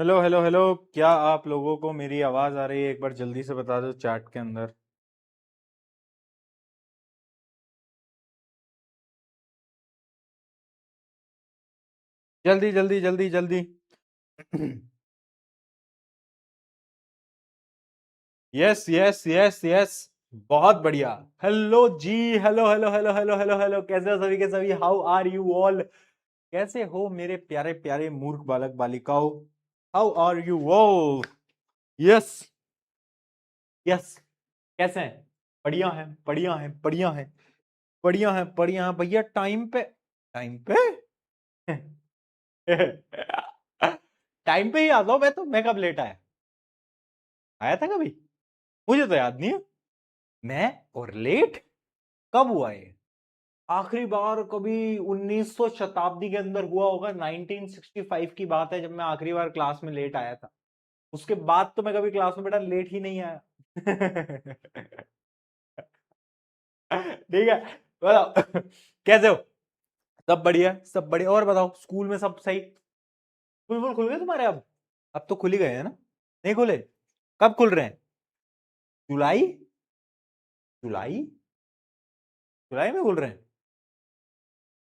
Hello hello hello. क्या आप लोगों को मेरी आवाज आ रही है? एक बार जल्दी से बता दो चैट के अंदर। जल्दी जल्दी जल्दी जल्दी। Yes yes yes yes. बहुत बढ़िया। हेलो जी। Hello hello hello hello hello hello. कैसे हो सभी के सभी? How are you all? कैसे हो मेरे प्यारे प्यारे मूर्ख बालक बालिकाओं? How are you all? Yes yes. कैसे हैं? बढ़िया है बढ़िया है बढ़िया है बढ़िया है बढ़िया है भैया। टाइम पे टाइम पे। टाइम पे ही आता हूँ मैं तो। मैं कब लेट आया? आया था कभी? मुझे तो याद नहीं है। मैं और लेट कब हुआ ये? आखिरी बार कभी 1900 शताब्दी के अंदर हुआ होगा। 1965 की बात है जब मैं आखिरी बार क्लास में लेट आया था। उसके बाद तो मैं कभी क्लास में बेटा लेट ही नहीं आया। ठीक है। बताओ। कैसे हो? सब बढ़िया सब बढ़िया। और बताओ स्कूल में सब सही? स्कूल वूल खुल गए तुम्हारे अब? अब तो खुल ही गए हैं ना? नहीं खुले? कब खुल रहे हैं? जुलाई? जुलाई? जुलाई में खुल रहे हैं?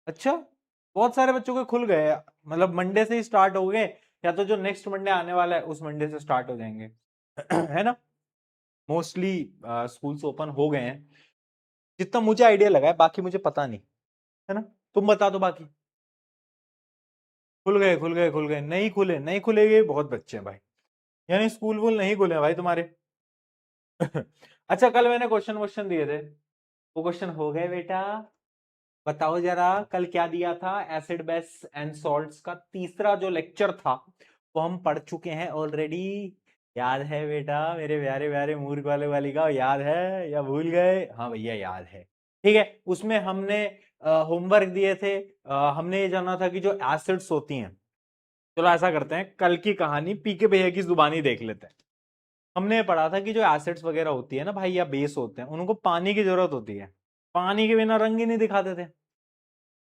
अच्छा। बहुत सारे बच्चों के खुल गए। मतलब मंडे से ही स्टार्ट हो गए, या तो जो नेक्स्ट मंडे आने वाला है उस मंडे से स्टार्ट हो जाएंगे। है ना? मोस्टली स्कूल्स ओपन हो गए हैं, जितना मुझे आइडिया लगा है। बाकी मुझे पता नहीं। है ना? तुम बता दो बाकी। खुल गए खुल गए खुल गए। नहीं खुले नहीं खुलेगे बहुत बच्चे हैं भाई। यानी स्कूल वूल नहीं खुले हैं भाई तुम्हारे। अच्छा, कल मैंने क्वेश्चन क्वेश्चन दिए थे, वो क्वेश्चन हो गए बेटा? बताओ जरा कल क्या दिया था। एसिड बेस एंड सॉल्ट्स का तीसरा जो लेक्चर था वो हम पढ़ चुके हैं ऑलरेडी। याद है बेटा मेरे प्यारे प्यारे मूर्ख वाले बालिका? याद है या भूल गए? हाँ भैया याद है। ठीक है। उसमें हमने होमवर्क दिए थे। हमने ये जाना था कि जो एसिड्स होती हैं, चलो ऐसा करते हैं, कल की कहानी पीके भैया की जुबानी देख लेते हैं। हमने पढ़ा था कि जो एसिड्स वगैरह होती है ना भाई, या बेस होते हैं, उनको पानी की जरूरत होती है। पानी के बिना रंग ही नहीं दिखाते थे।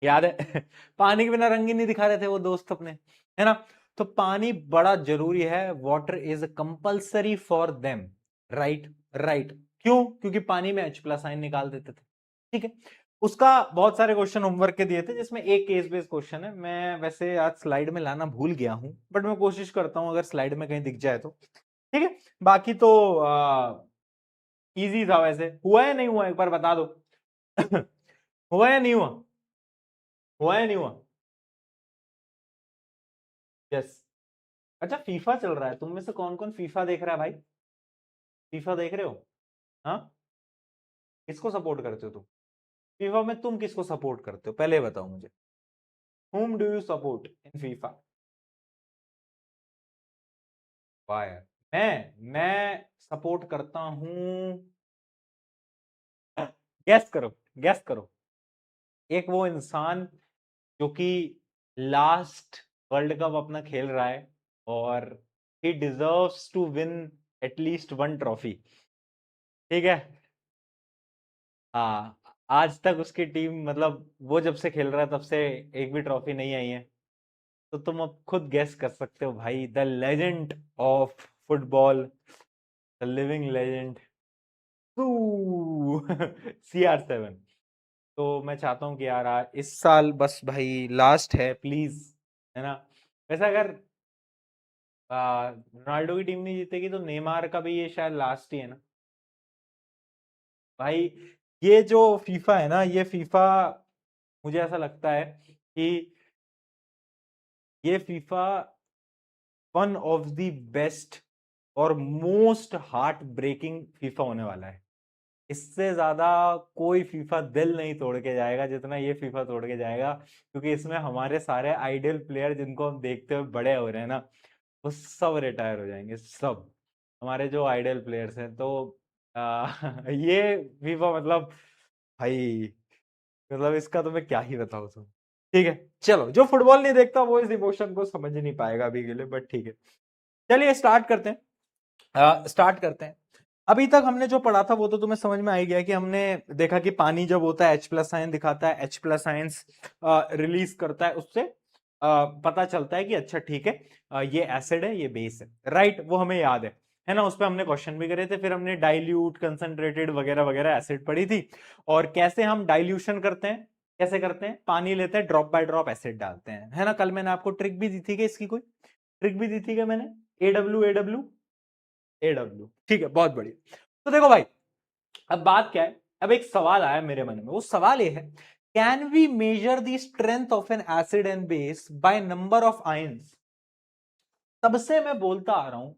याद है? पानी के बिना रंग ही नहीं दिखा रहे थे वो दोस्त अपने। है ना? तो पानी बड़ा जरूरी है। Water is compulsory for them. Right right. क्यों? क्योंकि पानी में H प्लस आयन निकाल देते थे। ठीक है। उसका बहुत सारे क्वेश्चन होमवर्क के दिए थे, जिसमें एक केस बेस्ड क्वेश्चन है। मैं वैसे आज स्लाइड में लाना भूल गया हूं, बट मैं कोशिश करता हूं अगर स्लाइड में कहीं दिख जाए तो। ठीक है। बाकी तो इजी था। वैसे हुआ या नहीं हुआ एक बार बता दो। हुआ या नहीं हुआ? हुआ या नहीं हुआ? यस। अच्छा, फीफा चल रहा है। तुम में से कौन कौन फीफा देख रहा है भाई? फीफा देख रहे हो? हाँ। किसको सपोर्ट करते हो तुम? फीफा में तुम किसको सपोर्ट करते हो पहले बताओ मुझे। whom do you support in FIFA? वाह यार। मैं सपोर्ट करता हूं। गैस करो। गैस करो। एक वो इंसान जो कि लास्ट वर्ल्ड कप अपना खेल रहा है, और ही deserves to win at least one trophy. ठीक है। हाँ। आज तक उसकी टीम, मतलब वो जब से खेल रहा है तब से एक भी ट्रॉफी नहीं आई है। तो तुम अब खुद गेस कर सकते हो भाई। The legend of football, the living legend, CR7। तो मैं चाहता हूँ कि यार आज इस साल बस भाई लास्ट है प्लीज। है ना? वैसे अगर रोनाल्डो की टीम नहीं जीतेगी तो नेमार का भी ये शायद लास्ट ही है ना भाई। ये जो फीफा है ना, ये फीफा, मुझे ऐसा लगता है कि ये FIFA one of the best और मोस्ट हार्ट ब्रेकिंग फीफा होने वाला है। इससे ज्यादा कोई फीफा दिल नहीं तोड़ के जाएगा जितना ये फीफा तोड़ के जाएगा, क्योंकि इसमें हमारे सारे आइडियल प्लेयर जिनको हम देखते हुए बड़े हो रहे हैं ना, वो सब रिटायर हो जाएंगे सब। हमारे जो आइडियल प्लेयर्स हैं तो ये फीफा मतलब भाई, मतलब इसका तो मैं क्या ही बताऊं तुम। ठीक है। चलो, जो फुटबॉल नहीं देखता वो इस इमोशन को समझ नहीं पाएगा अभी के लिए, बट ठीक है। चलिए स्टार्ट करते हैं। स्टार्ट करते हैं। अभी तक हमने जो पढ़ा था वो तो तुम्हें समझ में आ ही गया कि हमने देखा कि पानी जब होता है H प्लस आयन दिखाता है, H प्लस आयंस रिलीज करता है उससे पता चलता है कि अच्छा ठीक है, ये एसिड है, ये बेस है, राइट, वो हमें याद है ना, उस पर हमने क्वेश्चन भी करे थे, फिर हमने डाइल्यूट, कंसंट्रेटेड वगैरह वगैरह एसिड पढ़ी थी, और कैसे हम डाइल्यूशन करते हैं, कैसे करते हैं, पानी लेते हैं, ड्रॉप बाय ड्रॉप एसिड डालते हैं, है ना। कल मैंने आपको ट्रिक भी दी थी कि इसकी कोई ट्रिक भी दी थी क्या मैंने, एडब्ल्यू एडब्ल्यू एडब्ल्यू, ठीक है, बहुत बढ़िया। तो देखो भाई, अब बात क्या है, अब एक सवाल आया मेरे मन में, वो सवाल ये है, can we measure the strength of an acid and base by number of ions. तब से मैं बोलता आ रहा हूं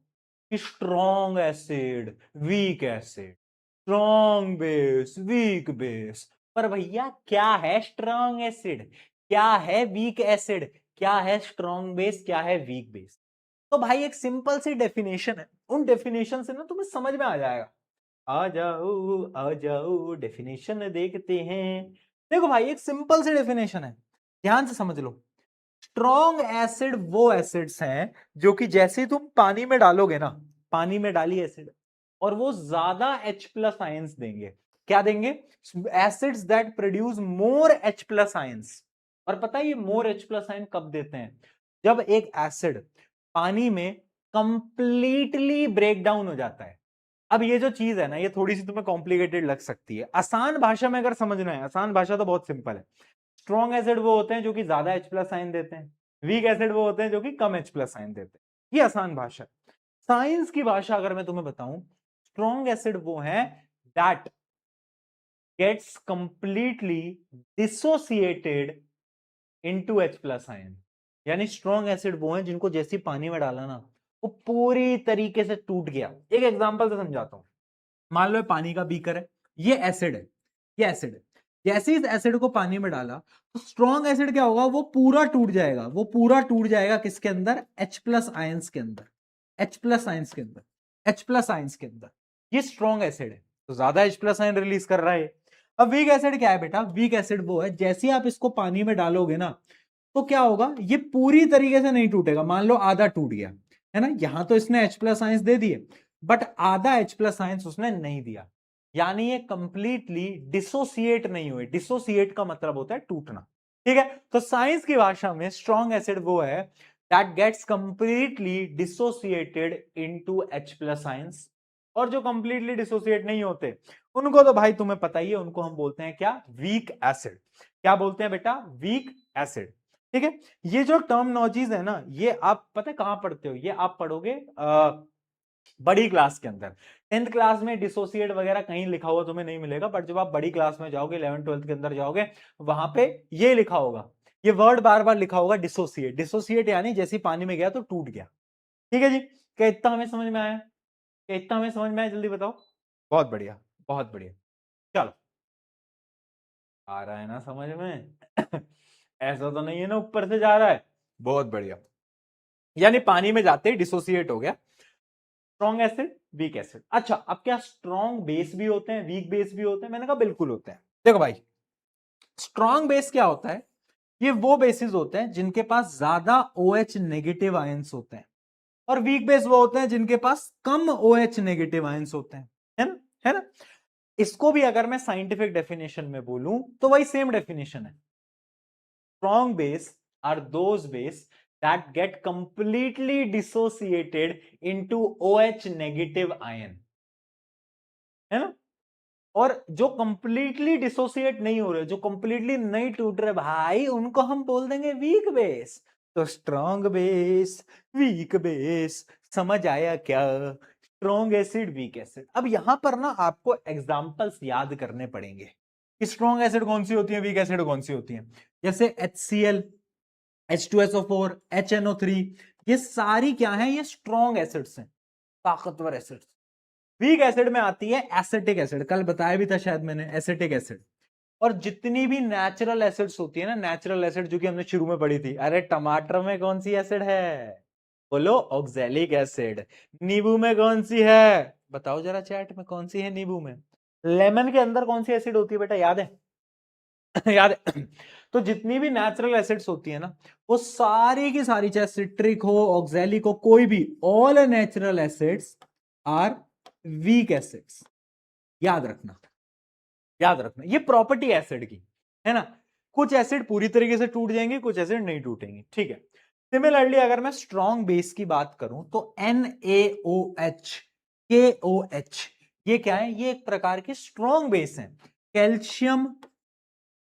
कि strong acid, weak acid, strong base, weak base, पर भैया क्या है स्ट्रॉन्ग एसिड, क्या है वीक एसिड, क्या है स्ट्रॉन्ग बेस, क्या है वीक बेस। तो भाई एक सिंपल सी डेफिनेशन है, उन डेफिनेशन से ना तुम्हें समझ में आ जाएगा। आ जाओ डेफिनेशन देखते हैं। देखो भाई, एक सिंपल सी डेफिनेशन है, ध्यान से समझ लो। स्ट्रॉन्ग एसिड वो एसिड्स हैं जो कि जैसे तुम पानी में डालोगे ना, पानी में डाली एसिड, और वो ज्यादा H प्लस आयंस देंगे। क्या देंगे, acids that produce more H plus ions. और पता है ये मोर H प्लस आयन कब देते हैं, जब एक एसिड पानी में कंप्लीटली ब्रेक डाउन हो जाता है। अब ये जो चीज है ना, ये थोड़ी सी तुम्हें कॉम्प्लिकेटेड लग सकती है, आसान भाषा में अगर समझना है, आसान भाषा तो बहुत सिंपल है। स्ट्रॉन्ग एसिड वो होते हैं जो कि ज्यादा H प्लस आयन देते हैं, वीक एसिड वो होते हैं जो कि कम H प्लस आयन देते हैं। ये आसान भाषा। साइंस की भाषा अगर मैं तुम्हें बताऊं, स्ट्रॉन्ग एसिड वो है that gets completely dissociated into H plus ion. यानी स्ट्रॉन्ग एसिड वो है जिनको जैसे पानी में डाला ना, वो पूरी तरीके से टूट गया। एक एग्जांपल से समझाता हूं, मान लो पानी का बीकर है, ये एसिड है, ये एसिड है, जैसे इस एसिड को पानी में डाला तो स्ट्रॉन्ग एसिड क्या होगा, वो पूरा टूट जाएगा, वो पूरा टूट जाएगा किसके अंदर, H प्लस आयंस के अंदर, H प्लस आयंस के अंदर, H प्लस आयंस के अंदर। ये स्ट्रॉन्ग एसिड है तो ज्यादा H प्लस आयन रिलीज कर रहा है। अब वीक एसिड क्या है बेटा, वीक एसिड वो है जैसे ही आप इसको पानी में डालोगे ना, तो क्या होगा, ये पूरी तरीके से नहीं टूटेगा, मान लो आधा टूट गया, है ना, यहां तो इसने H प्लस आयंस दे दिए, बट आधा H प्लस आयंस उसने नहीं दिया, यानी ये कंप्लीटली डिसोसिएट नहीं हुए। डिसोसिएट का मतलब होता है टूटना, ठीक है। तो साइंस की भाषा में स्ट्रॉन्ग एसिड वो है that gets completely dissociated into H plus ions, और जो कंप्लीटली डिसोसिएट नहीं होते उनको तो भाई तुम्हें पता ही है, उनको हम बोलते हैं क्या, वीक एसिड। क्या बोलते हैं बेटा, वीक एसिड, ठीक है। ये जो टर्मिनोलॉजीज है ना, ये आप पता है कहां पढ़ते हो, ये आप पढ़ोगे बड़ी क्लास के अंदर। 10th क्लास में डिसोसिएट वगैरह कहीं लिखा हुआ तुम्हें नहीं मिलेगा, बट जब आप बड़ी क्लास में जाओगे, 11th 12th के अंदर जाओगे, वहां पे ये लिखा होगा, ये वर्ड बार बार लिखा होगा, डिसोसिएट। डिसोसिएट यानी जैसे पानी में गया तो टूट गया, ठीक है जी। क्या इतना हमें समझ में आया, क्या इतना हमें समझ में आया, जल्दी बताओ। बहुत बढ़िया, बहुत बढ़िया। चलो, आ रहा है ना समझ में ऐसा तो नहीं है ना ऊपर से जा रहा है, बहुत बढ़िया। यानी पानी में जाते ही डिसोसिएट हो गया। Strong acid, weak acid. अच्छा, अब क्या स्ट्रॉन्ग बेस भी होते हैं, वीक बेस भी होते हैं, मैंने कहा बिल्कुल होते हैं। देखो भाई, स्ट्रॉन्ग बेस क्या होता है, ये वो बेसिस होते हैं जिनके पास ज्यादा OH नेगेटिव आयंस होते हैं, और वीक बेस वो होते हैं जिनके पास कम OH नेगेटिव आयंस होते हैं, है ना, है ना। इसको भी अगर मैं साइंटिफिक डेफिनेशन में बोलूं तो वही सेम डेफिनेशन है। Strong base are those base that get completely dissociated into OH negative ion, है ना। और जो कंप्लीटली डिसोसिएट नहीं हो रहे, जो कंप्लीटली नहीं टूट रहे भाई, उनको हम बोल देंगे वीक बेस। तो स्ट्रॉन्ग बेस, वीक बेस, समझ आया क्या, स्ट्रॉन्ग एसिड, वीक एसिड। अब यहां पर ना आपको एग्जांपल्स याद करने पड़ेंगे कि स्ट्रॉन्ग एसिड कौन सी होती है, वीक एसिड कौन सी होती है। जैसे HCl, H2SO4, HNO3, ये सारी क्या है, ये स्ट्रॉन्ग एसिड्स हैं, ताकतवर एसिड्स। वीक एसिड में आती है एसिटिक एसिड, कल बताया भी था शायद मैंने, एसिटिक एसिड। और जितनी भी नेचुरल एसिड्स होती है ना, नेचुरल एसिड जो कि हमने शुरू में पढ़ी थी, अरे टमाटर में कौन सी एसिड है, बोलो, ऑक्सैलिक एसिड। नींबू में कौन सी है, बताओ जरा चैट में, कौन सी है नींबू में। लेमन के अंदर कौन सी एसिड होती है बेटा, याद है याद है तो जितनी भी नेचुरल एसिड्स होती है ना, वो सारी की सारी, चाहे सिट्रिक हो, ऑक्सैलिक हो, कोई भी, all natural acids are weak acids. याद रखना, याद रखना, ये प्रॉपर्टी एसिड की, है ना। कुछ एसिड पूरी तरीके से टूट जाएंगे, कुछ एसिड नहीं टूटेंगे, ठीक है। सिमिलरली अगर मैं स्ट्रॉन्ग बेस की बात करूं तो NaOH, KOH, ये क्या है? ये एक प्रकार की स्ट्रॉन्ग बेस है। कैल्शियम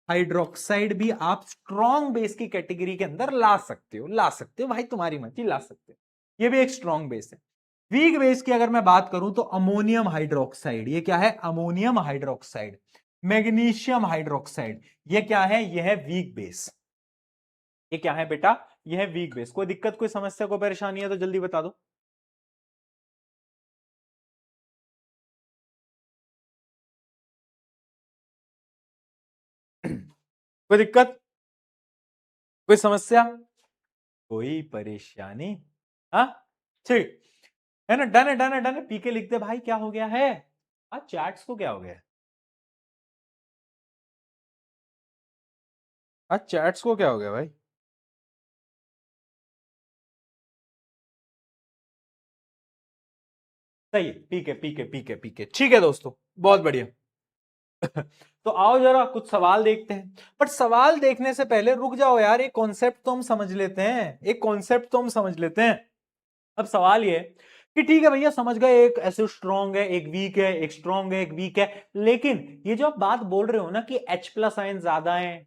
हाइड्रोक्साइड भी आप स्ट्रॉन्ग बेस की कैटेगरी के अंदर ला सकते हो भाई, तुम्हारी मर्जी, ला सकते हो। ये भी एक स्ट्रॉन्ग बेस है। वीक बेस की अगर मैं बात करूं तो अमोनियम हाइड्रोक्साइड, ये क्या है? Ammonium hydroxide. मैग्नीशियम हाइड्रोक्साइड, ये क्या है? ये है वीक बेस। ये क्या है बेटा? ये है वीक बेस। कोई दिक्कत, कोई समस्या, कोई परेशानी है तो जल्दी बता दो। कोई दिक्कत, कोई समस्या, कोई परेशानी? हाँ, ठीक है ना। डन है, डन है, डन है। पीके लिख दे भाई। क्या हो गया है? आज चैट्स को क्या हो गया? आज चैट्स को क्या हो गया भाई? सही है, पीके पीके पीके पीके, ठीक है दोस्तों, बहुत बढ़िया। तो आओ जरा कुछ सवाल देखते हैं। बट सवाल देखने से पहले रुक जाओ यार, एक कॉन्सेप्ट तो हम समझ लेते हैं, एक कॉन्सेप्ट तो हम समझ लेते हैं। अब सवाल ये कि ठीक है भैया, समझ गए, एक एसिड स्ट्रॉन्ग है, एक वीक है, एक स्ट्रॉन्ग है, एक वीक है, लेकिन ये जो आप बात बोल रहे हो ना कि H प्लस आयन ज्यादा है,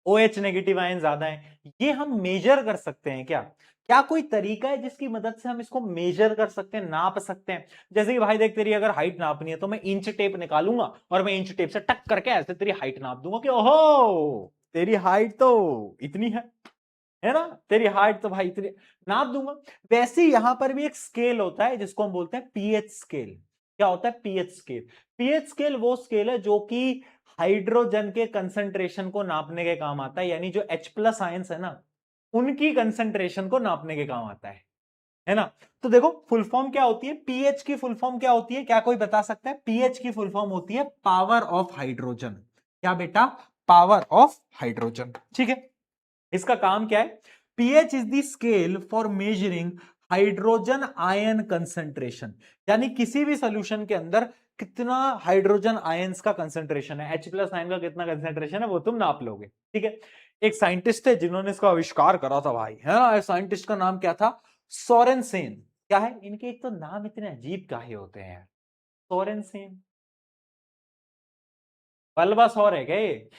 OH नेगेटिव आयन ज्यादा है, ये हम मेजर कर सकते हैं क्या? क्या कोई तरीका है जिसकी मदद से हम इसको मेजर कर सकते हैं, नाप सकते हैं? जैसे कि भाई देख, तेरी अगर हाइट नापनी है तो मैं इंच टेप निकालूंगा और मैं इंच टेप से टक करके ऐसे तेरी हाइट नाप दूंगा कि ओहो तेरी हाइट तो इतनी है ना, तेरी हाइट तो भाई इतनी, नाप दूंगा। वैसे ही यहां पर भी एक स्केल होता है जिसको हम बोलते हैं पीएच स्केल। क्या होता है? PH scale. पीएच स्केल वो स्केल है जो कि हाइड्रोजन के कंसंट्रेशन को नापने के काम आता है, यानी जो H प्लस आयंस है ना, उनकी कंसंट्रेशन को नापने के काम आता है ना। तो देखो फुल फॉर्म क्या होती है, पीएच की फुल फॉर्म क्या होती है? क्या कोई बता सकता है? पीएच की फुल फॉर्म होती है पावर ऑफ हाइड्रोजन। क्या बेटा? पावर ऑफ हाइड्रोजन, ठीक है। इसका काम क्या है? PH is the scale for measuring hydrogen ion concentration, यानी किसी भी सॉल्यूशन के अंदर कितना हाइड्रोजन आयंस का कंसंट्रेशन है, H प्लस आयन का कितना कंसंट्रेशन है, वो तुम नाप लोगे, ठीक है। एक साइंटिस्ट है जिन्होंने इसका आविष्कार करा था भाई, है ना। साइंटिस्ट का नाम क्या था? सोरेनसेन। क्या है इनके? एक तो नाम इतने अजीब काहे होते हैं यार। सोरेनसेन, बल्बासोर है क्या ये?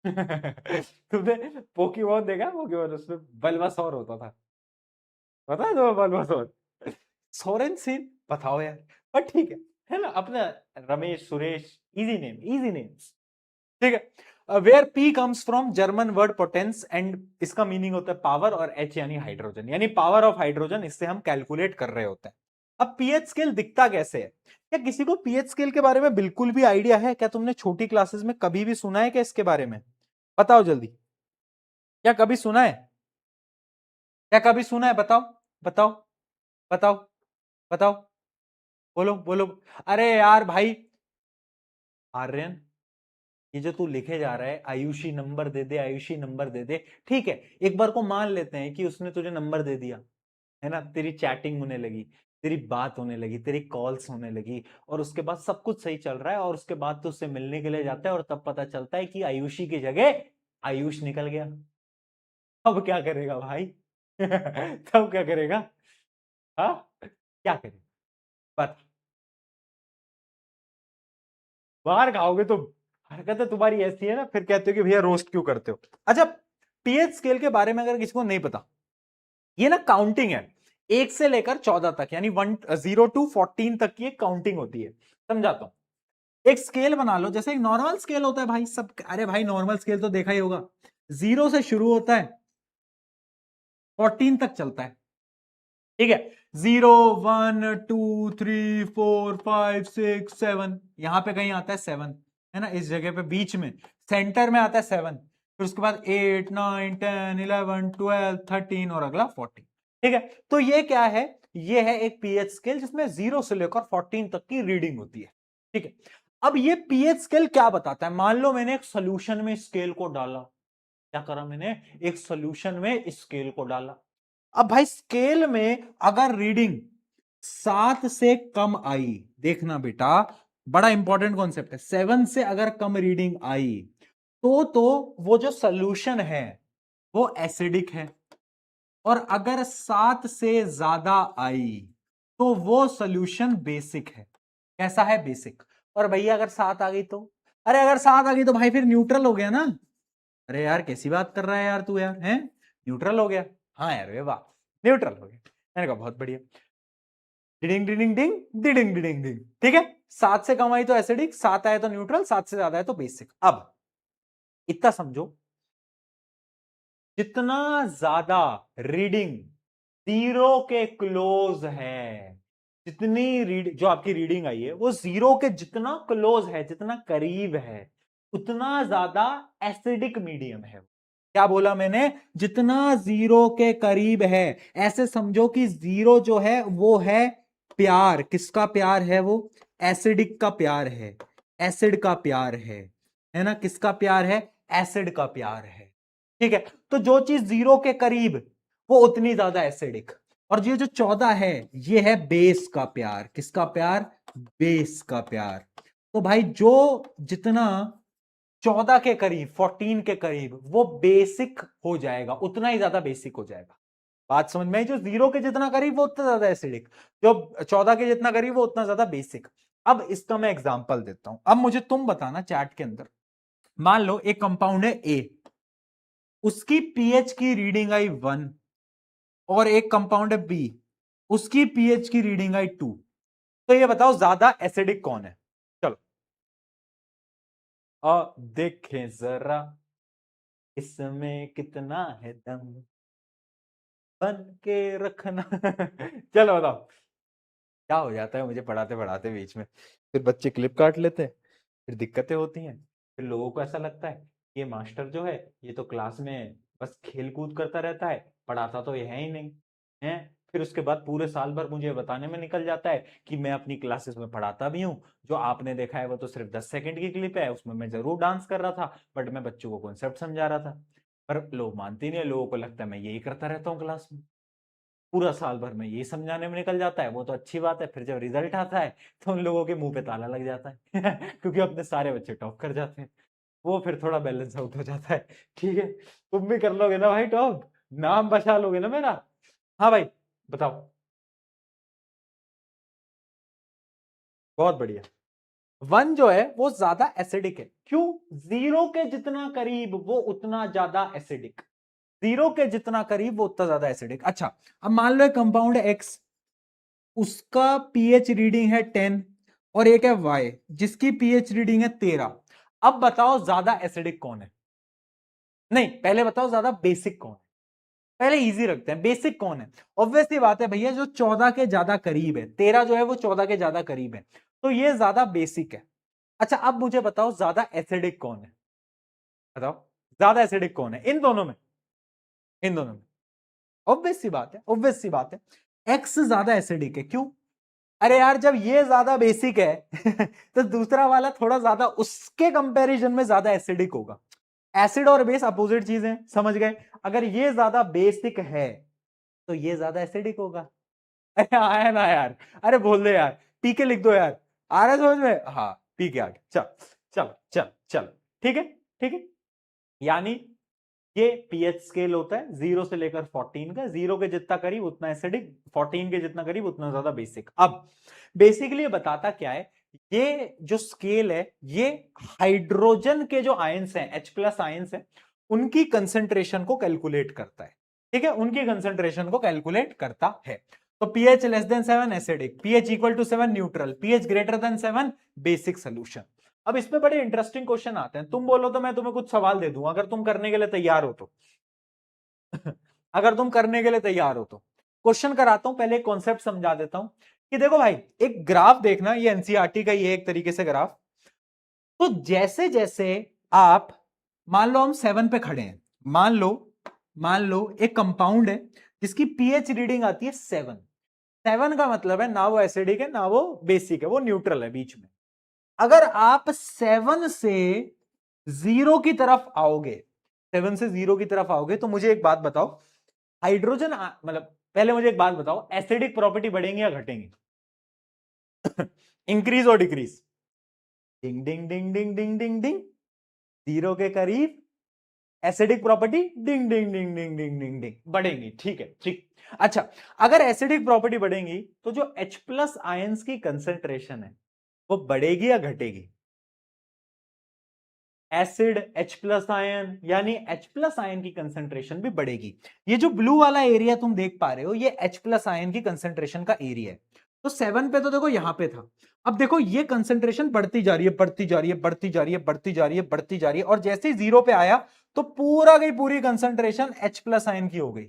तुमने पोकेमॉन देखा? पोकेमॉन उसमें बल्बासोर होता था, पता है तुम्हें बल्बासोर? सोरेनसेन, बताओ यार। पर ठीक है ना, अपना Ramesh, Suresh, easy name, easy names, ठीक है। Where P comes from German word potence and इसका मीनिंग होता है पावर, और एच यानी हाइड्रोजन, यानी पावर ऑफ हाइड्रोजन, इससे हम कैलकुलेट कर रहे होते हैं। अब पीएच स्केल दिखता कैसे है? क्या किसी को पीएच स्केल के बारे में बिल्कुल भी आइडिया है? क्या तुमने छोटी क्लासेस में कभी भी सुना है क्या इसके बारे में? बताओ जल्दी, क्या कभी सुना है? क्या कभी सुना है? बताओ, बताओ, बताओ, बताओ, बोलो बोलो। अरे यार भाई, आर्यन, ये जो तू लिखे जा रहा है आयुषी नंबर दे दे, आयुषी नंबर दे दे, ठीक है। एक बार को मान लेते हैं कि उसने तुझे नंबर दे दिया, है ना, तेरी चैटिंग होने लगी, तेरी बात होने लगी, तेरी कॉल्स होने लगी, और उसके बाद सब कुछ सही चल रहा है, और उसके बाद तो उससे मिलने के लिए जाता है और तब पता चलता है कि आयुषी की जगह आयुष निकल गया। अब क्या करेगा भाई? तब क्या करेगा? हाँ, क्या करेगा? बता। बाहर खाओगे तो, हरकतें तुम्हारी ऐसी है ना, फिर कहते हो कि भैया रोस्ट क्यों करते हो। अच्छा, पीएच स्केल के बारे में अगर किसी को नहीं पता, ये ना काउंटिंग है, 1 से लेकर 14 तक, यानी 0 to 14 तक की एक काउंटिंग होती है। समझाता हूं। एक स्केल बना लो, जैसे एक नॉर्मल स्केल होता है भाई सब, अरे भाई नॉर्मल स्केल तो देखा ही होगा, 0 से शुरू होता है, 14 तक चलता है, ठीक है। 0 1 2 3 4 5 6 7, यहां पे कहीं आता है 7, है ना, इस जगह पे बीच में सेंटर में आता है 7, फिर उसके बाद 8 9 10 11 12 13 और अगला 14, ठीक है। तो ये क्या है? ये है एक पीएच स्केल जिसमें 0 से लेकर 14 तक की रीडिंग होती है, ठीक है। अब ये पीएच स्केल क्या बताता है? मान लो मैंने एक सोल्यूशन में स्केल को डाला, क्या करा मैंने? एक सोल्यूशन में स्केल को डाला। अब भाई स्केल में अगर रीडिंग 7 से कम आई, देखना बेटा, बड़ा इंपॉर्टेंट कॉन्सेप्ट है, 7 से अगर कम रीडिंग आई तो वो जो सोल्यूशन है वो एसिडिक है, और अगर 7 से ज्यादा आई तो वो सोल्यूशन बेसिक है। कैसा है? बेसिक। और भैया अगर 7 आ गई तो, अरे अगर 7 आ गई तो भाई फिर न्यूट्रल हो गया ना। अरे यार कैसी बात कर रहा है यार तू यार, हैं? न्यूट्रल हो गया। हाँ यार वे वाह, न्यूट्रल हो गया। मैंने कहा बहुत बढ़िया। डिडिंग डिडिंग डिंग डिडिंग डिडिंग डिंग। ठीक है, 7 से कम आई तो एसिडिक, 7 आए तो न्यूट्रल, 7 से ज्यादा है तो बेसिक। अब इतना समझो, जितना ज्यादा रीडिंग 0 के क्लोज है, जितनी रीड जो आपकी रीडिंग आई है वो 0 के जितना क्लोज है, जितना करीब है, उतना ज्यादा एसिडिक मीडियम है। क्या बोला मैंने? जितना 0 के करीब है। ऐसे समझो कि 0 जो है वो है प्यार। किसका प्यार है वो? एसिडिक का प्यार है, एसिड का प्यार है ना? किसका प्यार है? एसिड का प्यार है। ठीक है, तो जो चीज 0 के करीब वो उतनी ज्यादा एसिडिक। और ये जो 14 है ये है बेस का प्यार। किसका प्यार? बेस का प्यार। तो भाई जो जितना 14 के करीब, 14 के करीब वो बेसिक हो जाएगा, उतना ही ज्यादा बेसिक हो जाएगा। बात समझ में आई? जो 0 के जितना करीब वो उतना ज्यादा एसिडिक, जो 14 के जितना करीब वो उतना ज्यादा बेसिक। अब इसका मैं एग्जांपल देता हूं। अब मुझे तुम बताना चैट के अंदर, मान लो एक कंपाउंड है ए, उसकी पीएच की रीडिंग आई 1, और एक कंपाउंड है बी, उसकी पीएच की रीडिंग आई 2। तो ये बताओ ज्यादा एसिडिक कौन है? चलो देखें जरा इसमें कितना है दम, बन के रखना। चलो बताओ। क्या हो जाता है मुझे पढ़ाते पढ़ाते बीच में, फिर बच्चे क्लिप काट लेते हैं, फिर दिक्कतें होती हैं, फिर लोगों को ऐसा लगता है ये मास्टर जो है ये तो क्लास में बस खेल कूद करता रहता है, पढ़ाता तो ये है ही नहीं है। फिर उसके बाद पूरे साल भर मुझे बताने में निकल जाता है कि मैं अपनी क्लासेस में पढ़ाता भी हूँ, जो आपने देखा है वो तो सिर्फ 10 सेकंड की क्लिप है, उसमें मैं जरूर डांस कर रहा था, बट मैं बच्चों को कॉन्सेप्ट समझा रहा था। पर लोग मानते नहीं है, लोगों को लगता है मैं यही करता रहता हूँ क्लास में, पूरा साल भर में यही समझाने में निकल जाता है। वो तो अच्छी बात है, फिर जब रिजल्ट आता है तो उन लोगों के मुंह पे ताला लग जाता है। क्योंकि अपने सारे बच्चे टॉप कर जाते हैं, वो फिर थोड़ा बैलेंस आउट हो जाता है। ठीक है, तुम भी कर लोगे ना भाई टॉप, नाम बचा लोगे ना मेरा? हाँ भाई बताओ। बहुत बढ़िया। 1 जो है वो ज्यादा एसिडिक है। क्यों? 0 के जितना करीब वो उतना ज्यादा एसिडिक। 0 के जितना करीब वो उतना ज्यादा एसिडिक। अच्छा, अब मान लो एक कंपाउंड है एक्स, उसका पीएच रीडिंग है 10, और एक है वाई जिसकी पीएच रीडिंग है 13। अब बताओ ज्यादा एसिडिक कौन है? नहीं, पहले बताओ ज्यादा बेसिक कौन है। पहले इजी रखते हैं, बेसिक कौन है? ऑब्वियसली बात है भैया, जो 14 के ज्यादा करीब है, 13 जो है वो 14 के ज्यादा करीब है, तो ये ज्यादा बेसिक है। अच्छा, अब मुझे बताओ ज्यादा एसिडिक कौन है? बताओ ज्यादा एसिडिक कौन है इन दोनों में? इन दोनों में ऑब्वियस सी बात है, ऑब्वियस सी बात है, एक्स ज्यादा एसिडिक है। क्यों? अरे यार जब ये ज्यादा बेसिक है तो दूसरा वाला थोड़ा ज्यादा उसके कंपैरिजन में ज्यादा एसिडिक होगा। एसिड और बेस अपोजिट चीजें, समझ गए? अगर ये ज्यादा बेसिक है तो ये ज्यादा एसिडिक होगा। अरे आया ना यार, अरे बोल दे यार, पी के लिख दो यार। आ रहा है समझ में? हाँ, पी के आगे चल। चल चल चल। ठीक है, ठीक है। यानी ये पीएच स्केल होता है 0 से लेकर 14 का, 0 के जितना करीब उतना एसिडिक, 14 के जितना करीब उतना ज्यादा बेसिक। अब बेसिकली ये बताता क्या है? ये जो स्केल है ये हाइड्रोजन के जो आयंस हैं, H प्लस आयंस हैं, उनकी कंसेंट्रेशन को कैलकुलेट करता है। ठीक है, उनकी कंसेंट्रेशन को कैलकुलेट करता है। तो pH less than 7 acidic, pH equal to 7 neutral, pH greater than 7 basic solution. अब इसमें बड़े इंटरेस्टिंग क्वेश्चन आते हैं। तुम बोलो तो मैं तुम्हें कुछ सवाल दे दूं, अगर तुम करने के लिए तैयार हो तो। अगर तुम करने के लिए तैयार हो तो क्वेश्चन कराता हूं, पहले कॉन्सेप्ट समझा देता हूं कि देखो भाई, एक ग्राफ देखना, ये एनसीईआरटी का ये एक तरीके से ग्राफ। तो जैसे जैसे आप, मान लो हम 7 पे खड़े हैं, मान लो एक कंपाउंड है जिसकी पीएच रीडिंग आती है 7। 7 का मतलब है ना वो एसिडिक है ना वो बेसिक है, वो न्यूट्रल है बीच में। अगर आप 7 से 0 की तरफ आओगे, 7 से 0 की तरफ आओगे, तो मुझे एक बात बताओ, हाइड्रोजन मतलब पहले मुझे एक बात बताओ, एसिडिक प्रॉपर्टी बढ़ेंगी या घटेंगी? इंक्रीज और डिक्रीज? डिंग डिंग डिंग डिंग डिंग डिंग डिंग। 0 के करीब एसिडिक प्रॉपर्टी डिंग डिंग डिंग डिंग डिंग डिंग डिंग बढ़ेंगी। ठीक है, ठीक। अच्छा, अगर एसिडिक प्रॉपर्टी बढ़ेंगी तो जो H प्लस आयंस की कंसेंट्रेशन है वो बढ़ेगी या घटेगी? एसिड H प्लस आयन यानी H प्लस आयन की कंसेंट्रेशन भी बढ़ेगी। ये जो ब्लू वाला एरिया तुम देख पा रहे हो ये H प्लस आयन की कंसेंट्रेशन का एरिया है। तो 7 पे तो देखो यहां पे था, अब देखो ये कंसेंट्रेशन बढ़ती जा रही है, बढ़ती जा रही है, बढ़ती जा रही है, बढ़ती जा रही है, बढ़ती जा रही है, और जैसे ही 0 पे आया तो पूरा की पूरी कंसेंट्रेशन H प्लस आयन की हो गई,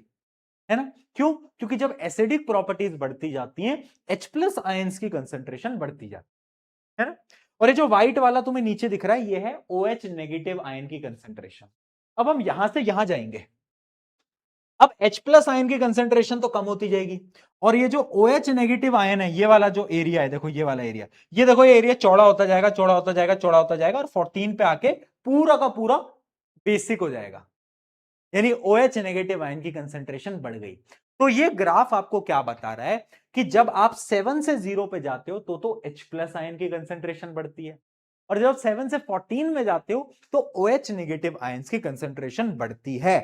है ना? क्यों? क्योंकि जब एसिडिक प्रॉपर्टीज बढ़ती जाती हैं H प्लस आयंस की कंसेंट्रेशन बढ़ती जाती है ना? और ये जो व्हाइट वाला तुम्हें नीचे दिख रहा है ये है OH नेगेटिव आयन की कंसेंट्रेशन। अब हम यहां से यहां जाएंगे, अब H प्लस आयन की कंसेंट्रेशन तो कम होती जाएगी, और ये जो OH नेगेटिव आयन है, ये वाला जो एरिया है, देखो ये वाला एरिया, ये देखो ये एरिया चौड़ा होता जाएगा, चौड़ा होता जाएगा, चौड़ा होता जाएगा, और 14 पे आके पूरा का पूरा बेसिक हो जाएगा, यानी OH नेगेटिव आयन की कंसेंट्रेशन बढ़ गई। तो ये ग्राफ आपको क्या बता रहा है कि जब आप 7 से 0 पे जाते हो तो H प्लस आयन की कंसेंट्रेशन बढ़ती है, और जब 7 से 14 में जाते हो तो OH नेगेटिव आयंस की कंसेंट्रेशन बढ़ती है।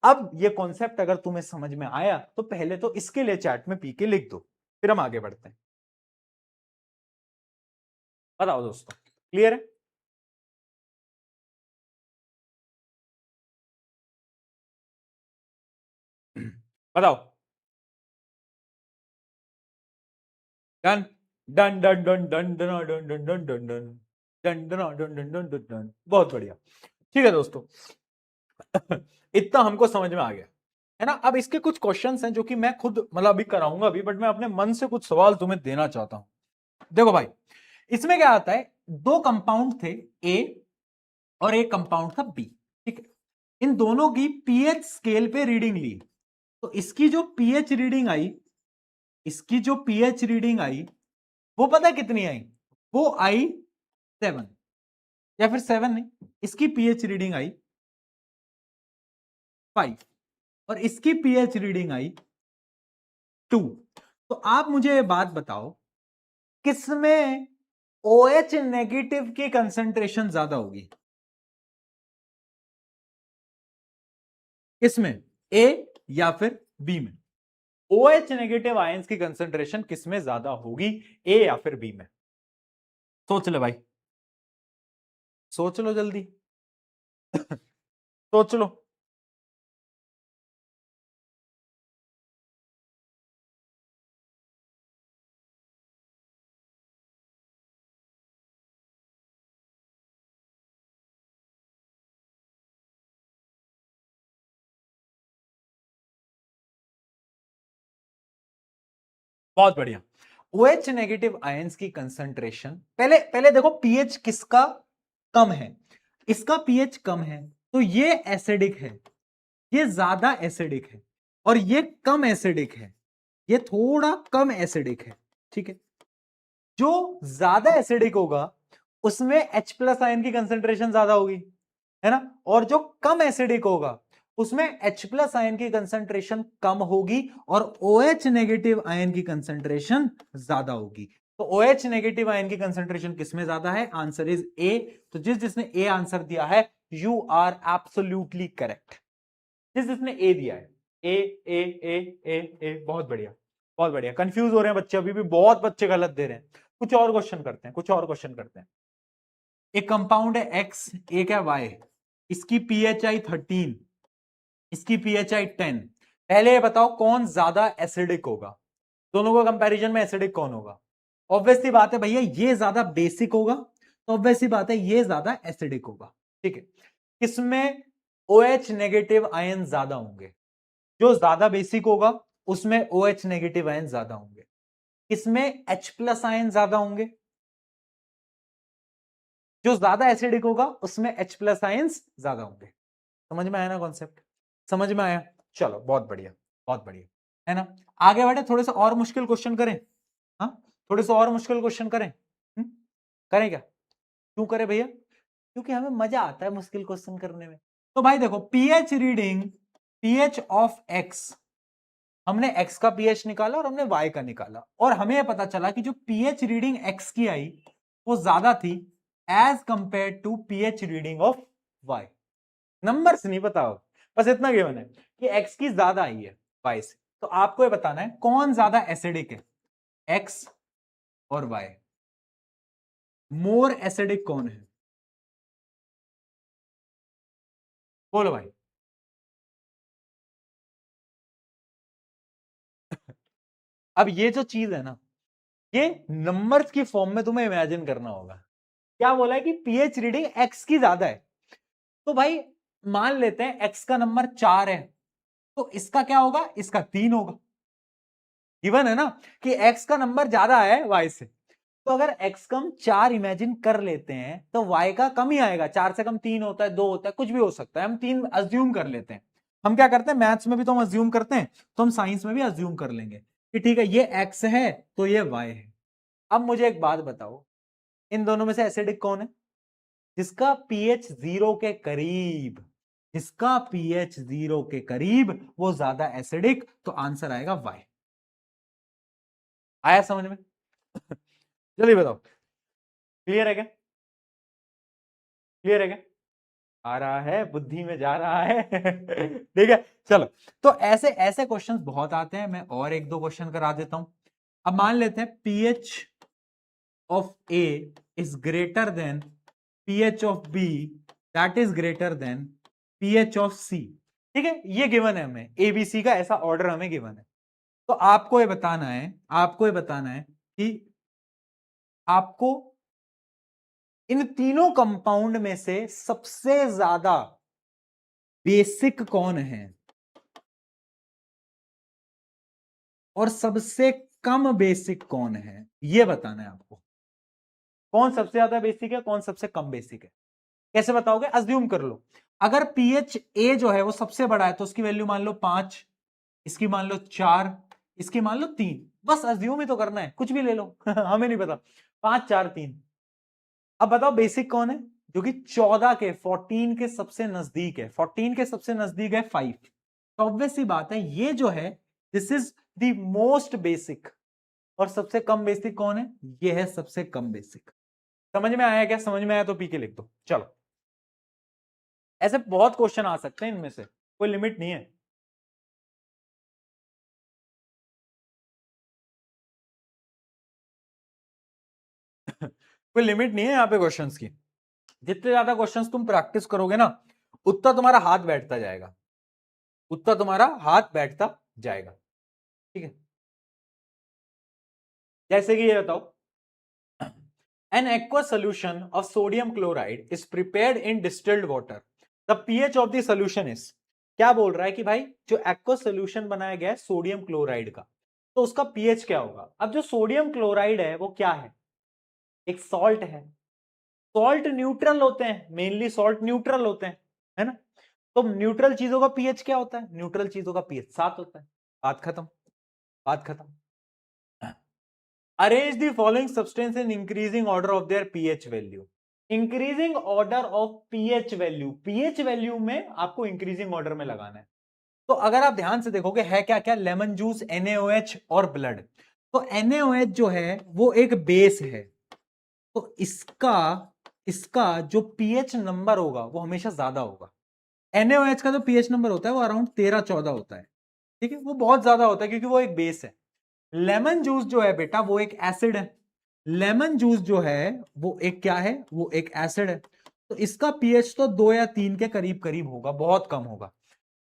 अब ये कॉन्सेप्ट अगर तुम्हें समझ में आया तो पहले तो इसके लिए चैट में पी के लिख दो, फिर हम आगे बढ़ते हैं। बताओ दोस्तों, क्लियर है? बताओ। Done done done done done done done done done done done done done done done done done done. बहुत बढ़िया। ठीक है दोस्तों, इतना हमको समझ में आ गया है ना। अब इसके कुछ क्वेश्चंस हैं जो कि मैं खुद मतलब अभी कराऊंगा अभी, बट मैं अपने मन से कुछ सवाल तुम्हें देना चाहता हूं। देखो भाई, इसमें क्या आता है, दो कंपाउंड थे ए और एक कंपाउंड था बी, ठीक है। इन दोनों की पीएच स्केल पे रीडिंग ली, तो इसकी जो पीएच रीडिंग आई, इसकी जो पीएच रीडिंग आई वो पता कितनी आई? वो आई 7, या फिर 7 नहीं, इसकी पीएच रीडिंग आई 5, और इसकी पीएच रीडिंग आई 2। तो आप मुझे ये बात बताओ, किसमें OH नेगेटिव की कंसेंट्रेशन ज्यादा होगी? किसमें, ए या फिर बी में? OH नेगेटिव आयंस की कंसेंट्रेशन किसमें ज्यादा होगी, ए या फिर बी में? सोच लो भाई, सोच लो जल्दी। सोच लो। बहुत बढ़िया। OH नेगेटिव आयंस की कंसेंट्रेशन, पहले पहले देखो पीएच किसका कम है, इसका पीएच कम है, तो ये एसिडिक है, ये ज्यादा एसिडिक है, और ये कम एसिडिक है, ये थोड़ा कम एसिडिक है, ठीक है। जो ज्यादा एसिडिक होगा उसमें H प्लस आयन की कंसेंट्रेशन ज्यादा होगी, है ना, और जो कम एसिडिक होगा उसमें H प्लस आयन की कंसेंट्रेशन कम होगी, और OH नेगेटिव आयन की कंसेंट्रेशन ज्यादा होगी। तो OH नेगेटिव आयन की कंसेंट्रेशन किसमें ज्यादा है? Answer is a. तो जिसने ए आंसर दिया है, यू आर एब्सोल्युटली करेक्ट। जिसने ए दिया है, ए ए ए ए ए, बहुत बढ़िया, बहुत बढ़िया। कंफ्यूज हो रहे हैं बच्चे, अभी भी बहुत बच्चे गलत दे रहे हैं। कुछ और क्वेश्चन करते हैं, कुछ और क्वेश्चन करते हैं। एक कंपाउंड है एक्स, एक है वाई, इसकी पीएचआई 13, इसकी पीएचआई 10। पहले ये बताओ कौन ज्यादा एसिडिक होगा, दोनों को कंपैरिजन में एसिडिक कौन होगा? ऑब्वियस सी बात है भैया, ये ज्यादा बेसिक होगा, तो ऑब्वियस सी बात है ये ज्यादा एसिडिक होगा, ठीक है। किसमें OH नेगेटिव आयन ज्यादा होंगे? जो ज्यादा बेसिक होगा उसमें OH नेगेटिव आयन ज्यादा होंगे। इसमें H प्लस आयन ज्यादा होंगे। जो ज्यादा एसिडिक होगा उसमें H प्लस आयंस ज्यादा होंगे। समझ में आया ना कॉन्सेप्ट? समझ में आया? चलो बहुत बढ़िया, बहुत बढ़िया, है ना। आगे बढ़े, थोड़े से और मुश्किल क्वेश्चन करें? हाँ, थोड़े से और मुश्किल क्वेश्चन करें? करें क्या? क्यों करें भैया? क्योंकि हमें मजा आता है मुश्किल क्वेश्चन करने में। तो भाई देखो, pH reading, pH of x, हमने x का pH निकाला और हमने y का निकाला, और हमें पता चला कि जो pH रीडिंग x की आई वो ज्यादा थी as compare to pH reading of y। Numbers नहीं पता हो, बस इतना गिवन है कि x की ज्यादा आई है y से, तो आपको ये बताना है कौन ज्यादा एसिडिक है, x और y। मोर एसिडिक कौन है, बोलो भाई। अब ये जो चीज है ना, ये नंबर्स की फॉर्म में तुम्हें इमेजिन करना होगा। क्या बोला है कि पीएच रीडिंग एक्स की ज्यादा है, तो भाई मान लेते हैं एक्स का नंबर 4 है, तो इसका क्या होगा, इसका 3 होगा। गिवन है ना कि एक्स का नंबर ज्यादा है वाई से, तो अगर एक्स कम 4 इमेजिन कर लेते हैं तो वाई का कम ही आएगा। 4 से कम 3 होता है, 2 होता है, कुछ भी हो सकता है, हम 3 अज्यूम कर लेते हैं। हम क्या करते हैं, मैथ्स में भी तो हम अज्यूम करते हैं, तो हम साइंस में भी अज्यूम कर लेंगे कि ठीक है ये एक्स है तो ये वाई है। अब मुझे एक बात बताओ, इन दोनों में से एसिडिक कौन है, जिसका पीएच 0 के करीब, जिसका पीएच 0 के करीब वो ज्यादा एसिडिक, तो आंसर आएगा वाई। आया समझ में? जल्दी बताओ, क्लियर है क्या, क्लियर है क्या? आ रहा है, बुद्धि में जा रहा है। ठीक है, चलो। तो ऐसे ऐसे क्वेश्चंस बहुत आते हैं, मैं और एक दो क्वेश्चन करा देता हूं। अब मान लेते हैं pH of A is greater than pH of B, that is greater than pH of C. ठीक है, ये गिवन है हमें, एबीसी का ऐसा ऑर्डर हमें गिवन है। तो आपको ये बताना है, आपको ये बताना है कि आपको इन तीनों कंपाउंड में से सबसे ज्यादा बेसिक कौन है और सबसे कम बेसिक कौन है, यह बताना है आपको। कौन सबसे ज्यादा बेसिक है, कौन सबसे कम बेसिक है, कैसे बताओगे? अज्यूम कर लो, अगर पीएच ए जो है वो सबसे बड़ा है तो उसकी वैल्यू मान लो 5, इसकी मान लो 4, इसकी मान लो 3। बस अज्यूम ही तो करना है, कुछ भी ले लो। हमें नहीं पता, 5 4 3। अब बताओ बेसिक कौन है, जो कि 14 के 14 के सबसे नजदीक है, 14 के सबसे नजदीक है 5। तो ऑब्वियस सी बात है ये जो है this is the most basic. और सबसे कम बेसिक कौन है, ये है सबसे कम बेसिक। समझ में आया क्या? समझ में आया तो पी के लिख दो। चलो, ऐसे बहुत क्वेश्चन आ सकते हैं, इनमें से कोई लिमिट नहीं है। कोई लिमिट नहीं है यहाँ पे क्वेश्चंस की। जितने ज्यादा क्वेश्चंस तुम प्रैक्टिस करोगे ना, उतना तुम्हारा हाथ बैठता जाएगा, उतना तुम्हारा हाथ बैठता जाएगा। ठीक है, जैसे कि ये बताओ, an aqueous solution of sodium chloride is prepared in distilled water, the pH of the solution is। क्या बोल रहा है कि भाई जो एक्वस सोल्यूशन बनाया गया है सोडियम क्लोराइड का, तो उसका पीएच क्या होगा। अब जो सोडियम क्लोराइड है वो क्या है, एक सॉल्ट है। सॉल्ट न्यूट्रल होते हैं, मेनली सॉल्ट न्यूट्रल होते हैं, है ना। तो न्यूट्रल चीजों का पीएच क्या होता है, न्यूट्रल चीजों का पीएच 7 होता है। बात खत्म, बात खत्म। Arrange the following substance in increasing order of their pH value. Increasing order of pH value, pH value में आपको इंक्रीजिंग ऑर्डर में लगाना है। तो अगर आप ध्यान से देखोगे है क्या क्या, लेमन जूस, NaOH और ब्लड। तो NaOH जो है वो एक बेस है, तो इसका इसका जो पीएच नंबर होगा वो हमेशा ज्यादा होगा। NaOH का जो पीएच नंबर होता है वो अराउंड 13-14 होता है। ठीक है, वो बहुत ज्यादा होता है क्योंकि वो एक बेस है। लेमन जूस जो है बेटा वो एक एसिड है, लेमन जूस जो है वो एक क्या है, वो एक एसिड है। तो इसका पीएच तो 2 या 3 के करीब करीब होगा, बहुत कम होगा।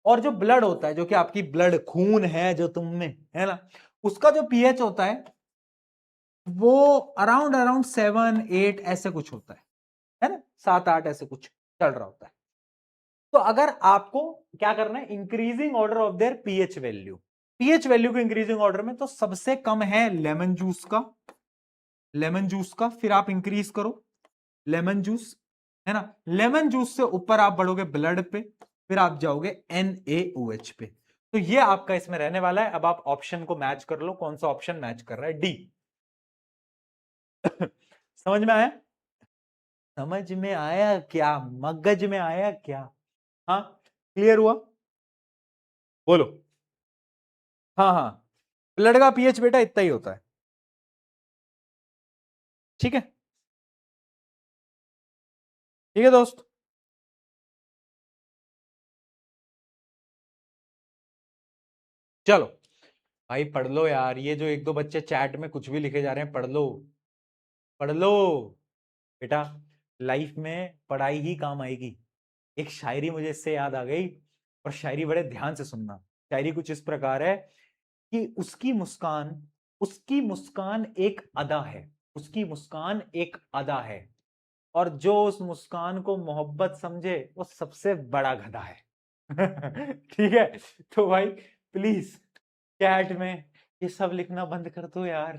और जो ब्लड होता है, जो कि आपकी ब्लड खून है जो तुम में है ना, उसका जो पीएच होता है वो अराउंड अराउंड 7-8 ऐसे कुछ होता है ना, 7-8 ऐसे कुछ चल रहा होता है। तो अगर आपको क्या करना है, increasing order of their pH value, pH value को इंक्रीजिंग ऑर्डर में, तो सबसे कम है लेमन जूस का, लेमन जूस का, फिर आप इंक्रीज करो लेमन जूस, है ना। लेमन जूस से ऊपर आप बढ़ोगे ब्लड पे, फिर आप जाओगे NaOH पे। तो ये आपका इसमें रहने वाला है। अब आप ऑप्शन को मैच कर लो, कौन सा ऑप्शन मैच कर रहा है, डी। समझ में आया, समझ में आया क्या, मगज में आया क्या? हाँ, क्लियर हुआ, बोलो। हाँ हाँ, ब्लड का पीएच बेटा इतना ही होता है। ठीक है, ठीक है दोस्त। चलो भाई पढ़ लो यार, ये जो एक दो बच्चे चैट में कुछ भी लिखे जा रहे हैं, पढ़ लो पढ़ लो बेटा, लाइफ में पढ़ाई ही काम आएगी। एक शायरी मुझे इससे याद आ गई, और शायरी बड़े ध्यान से सुनना। शायरी कुछ इस प्रकार है कि उसकी मुस्कान एक अदा है, उसकी मुस्कान एक अदा है, और जो उस मुस्कान को मोहब्बत समझे वो सबसे बड़ा गधा है। ठीक है, तो भाई प्लीज चैट में ये सब लिखना बंद कर दो यार।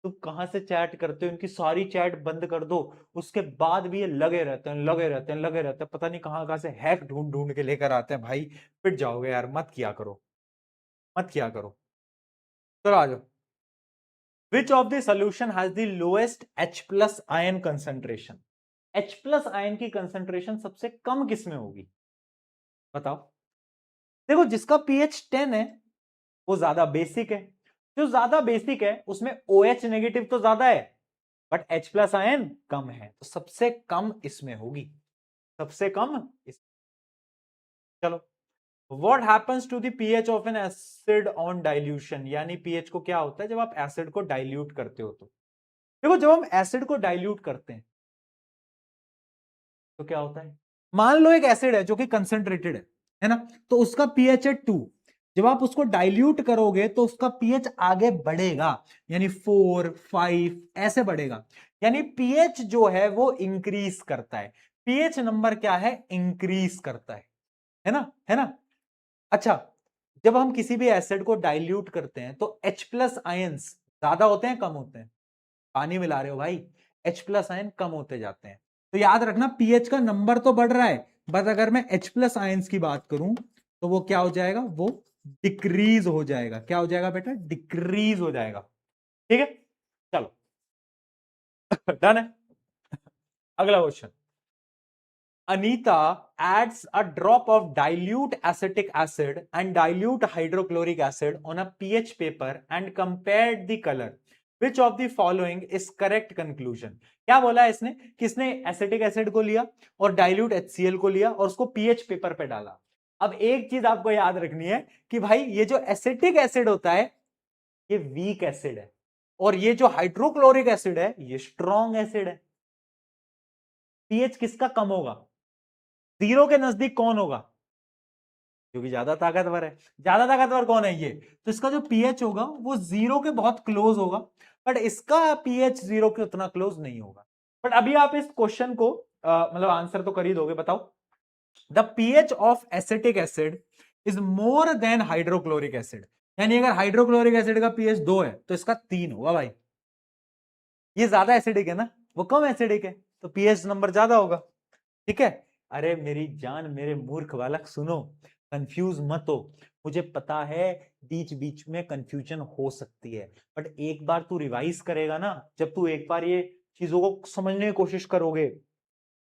तुम कहां से चैट करते हो, इनकी सारी चैट बंद कर दो। उसके बाद भी ये लगे रहते हैं लगे रहते हैं लगे रहते हैं, पता नहीं कहां कहां से हैक ढूंढ ढूंढ के लेकर आते हैं। भाई पिट जाओगे यार, मत किया करो, मत किया करो। चलो आ जाओ। Which of the solution has the lowest H plus ion concentration? H plus ion की कंसेंट्रेशन सबसे कम किसमें होगी, बताओ। देखो जिसका pH 10 है वो ज्यादा बेसिक है, जो ज्यादा बेसिक है उसमें OH नेगेटिव तो ज्यादा है, बट H प्लस आयन कम है, तो सबसे कम इसमें होगी, सबसे कम इस। चलो, what happens to the pH of an acid on dilution? यानी pH को क्या होता है जब आप एसिड को डाइल्यूट करते हो। तो देखो जब हम एसिड को डाइल्यूट करते हैं तो क्या होता है, मान लो एक एसिड है जो कि कंसेंट्रेटेड है ना, तो उसका pH है 2। जब आप उसको डाइल्यूट करोगे तो उसका pH आगे बढ़ेगा, यानी 4 5 ऐसे बढ़ेगा, यानी pH जो है वो इंक्रीज करता है। pH नंबर क्या है, इंक्रीज करता है ना, है ना। अच्छा, जब हम किसी भी एसिड को डाइल्यूट करते हैं तो H प्लस आयंस ज्यादा होते हैं कम होते हैं? पानी मिला रहे हो भाई, H प्लस आयन कम होते जाते हैं। तो याद रखना पीएच का नंबर तो बढ़ रहा है, बट अगर मैं H प्लस आयंस की बात करूं तो वो क्या हो जाएगा, वो डिक्रीज हो जाएगा। क्या हो जाएगा बेटा, डिक्रीज हो जाएगा। ठीक है, चलो डन है। अगला question, Anita adds a drop of dilute acetic acid and dilute hydrochloric acid on a pH paper and compared the color. Which of the following is correct conclusion? क्या बोला है इसने, किसने एसिटिक एसिड को लिया और डाइल्यूट HCl को लिया और उसको पीएच पेपर पे डाला। अब एक चीज आपको याद रखनी है कि भाई ये जो एसिटिक एसिड होता है ये वीक एसिड है, और ये जो हाइड्रोक्लोरिक एसिड है ये स्ट्रॉन्ग एसिड है। पीएच किसका कम होगा, जीरो के नजदीक कौन होगा, क्योंकि ज्यादा ताकतवर है। ज्यादा ताकतवर कौन है, ये, तो इसका जो पीएच होगा वो जीरो के बहुत क्लोज होगा, बट इसका पीएच जीरो के उतना क्लोज नहीं होगा। बट अभी आप इस क्वेश्चन को मतलब आंसर तो कर ही दोगे, बताओ। The pH of acetic acid is more than hydrochloric acid, यानी अगर हाइड्रोक्लोरिक एसिड का पीएच 2 है तो इसका 3 होगा भाई। ये ज्यादा एसिडिक है ना, वो कम एसिडिक है, तो पीएच नंबर ज्यादा होगा। ठीक है, अरे मेरी जान मेरे मूर्ख बालक सुनो, कंफ्यूज मत हो। मुझे पता है बीच बीच में कंफ्यूजन हो सकती है, बट एक बार तू रिवाइज करेगा ना, जब तू एक बार ये चीजों को समझने की कोशिश करोगे,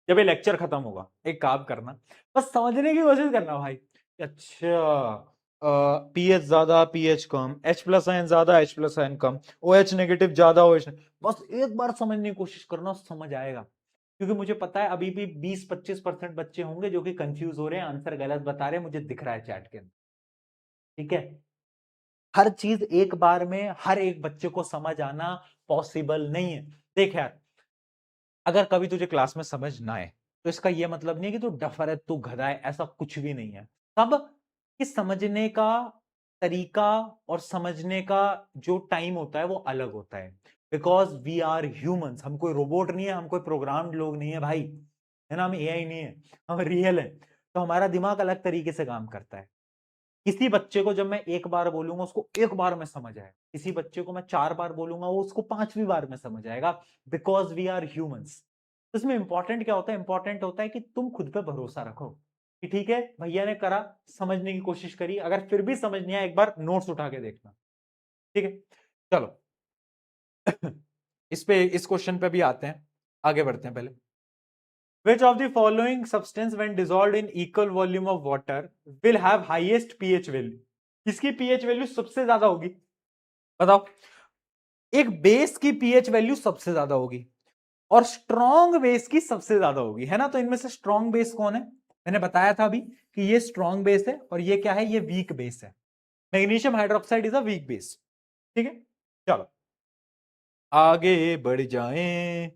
जब ये लेक्चर खत्म होगा एक काम करना, बस समझने की कोशिश करना भाई। अच्छा, पीएच ज्यादा पीएच कम, H प्लस आयन ज्यादा H प्लस आयन कम, OH नेगेटिव ज्यादा OH, बस एक बार समझने की कोशिश करना, समझ आएगा। क्योंकि मुझे पता है अभी भी 20-25% बच्चे होंगे जो कि कंफ्यूज हो रहे हैं, आंसर गलत बता रहे हैं, मुझे दिख रहा है चैट के अंदर। ठीक है, हर चीज एक बार में हर एक बच्चे को समझ आना पॉसिबल नहीं है। देख यार, अगर कभी तुझे क्लास में समझ ना आए तो इसका यह मतलब नहीं है कि तू डफर है, तू गधा है, ऐसा कुछ भी नहीं है। सब कि समझने का तरीका और समझने का जो टाइम होता है वो अलग होता है, बिकॉज वी आर ह्यूमंस। हम कोई रोबोट नहीं है, हम कोई प्रोग्राम्ड लोग नहीं है भाई, है ना, हम एआई नहीं है, हम रियल है। तो हमारा दिमाग अलग तरीके से काम करता है। किसी बच्चे को जब मैं एक बार बोलूंगा उसको एक बार में समझ आएगा, किसी बच्चे को मैं 4 बार बोलूंगा वो उसको 5वीं बार में समझ आएगा, बिकॉज वी आर ह्यूमंस। इसमें इंपॉर्टेंट क्या होता है, इंपॉर्टेंट होता है कि तुम खुद पे भरोसा रखो कि ठीक है भैया ने करा, समझने की कोशिश करी, अगर फिर भी समझ नहीं आया एक बार नोट्स उठा के देखना। ठीक है, चलो इस क्वेश्चन पे भी आते हैं, आगे बढ़ते हैं। पहले, which of the following substance when dissolved in equal volume of water will have highest pH value? किसकी pH वैल्यू सबसे ज्यादा होगी, बताओ। एक बेस की pH वैल्यू सबसे ज्यादा होगी और स्ट्रॉन्ग बेस की सबसे ज्यादा होगी, है ना। तो इनमें से स्ट्रॉन्ग बेस कौन है, मैंने बताया था अभी कि ये स्ट्रॉन्ग बेस है और ये क्या है, ये वीक बेस है। Magnesium hydroxide is a weak base. ठीक है, चलो आगे बढ़ जाएं,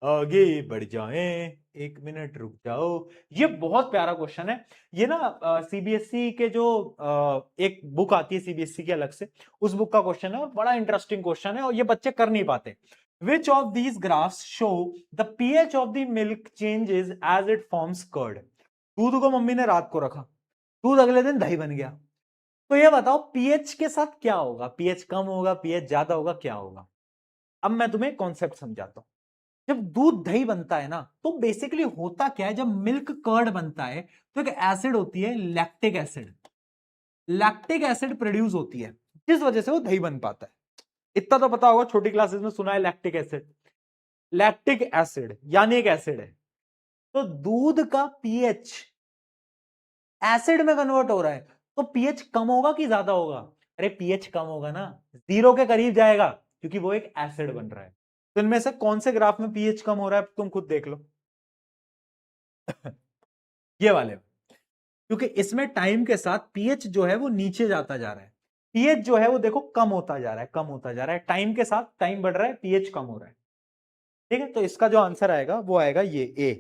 आगे बढ़ जाएं, 1 मिनट रुक जाओ। ये बहुत प्यारा क्वेश्चन है। ये ना सीबीएसई के जो एक बुक आती है सीबीएसई की अलग से, उस बुक का क्वेश्चन है और बड़ा इंटरेस्टिंग क्वेश्चन है और ये बच्चे कर नहीं पाते। Which of these graphs show the pH of the milk changes as it forms curd. दूध को मम्मी ने रात को रखा, दूध अगले दिन दही बन गया। तो ये बताओ पीएच के साथ क्या होगा, पीएच कम होगा, पीएच ज्यादा होगा, क्या होगा। अब मैं तुम्हें कॉन्सेप्ट समझाता हूं। जब दूध दही बनता है ना, तो बेसिकली होता क्या है, जब मिल्क कर्ड बनता है तो एक एसिड होती है lactic acid. Lactic acid produce होती है, जिस वजह से वो दही बन पाता है। इतना तो पता होगा, छोटी क्लासेस में सुना है लैक्टिक एसिड। लैक्टिक एसिड यानी एक एसिड है। तो दूध का पीएच एसिड में कन्वर्ट हो रहा है, तो पीएच कम होगा कि ज्यादा होगा। अरे पीएच कम होगा ना, 0 के करीब जाएगा, क्योंकि वो एक एसिड बन रहा है। तो इनमें से कौन से ग्राफ में पीएच कम हो रहा है, तुम खुद देख लो। ये वाले, क्योंकि इसमें टाइम के साथ पीएच जो है वो नीचे जाता जा रहा है। पीएच जो है वो देखो कम होता जा रहा है, कम होता जा रहा है, टाइम के साथ टाइम बढ़ रहा है, पीएच कम हो रहा है। ठीक है, तो इसका जो आंसर आएगा वो आएगा ये ए।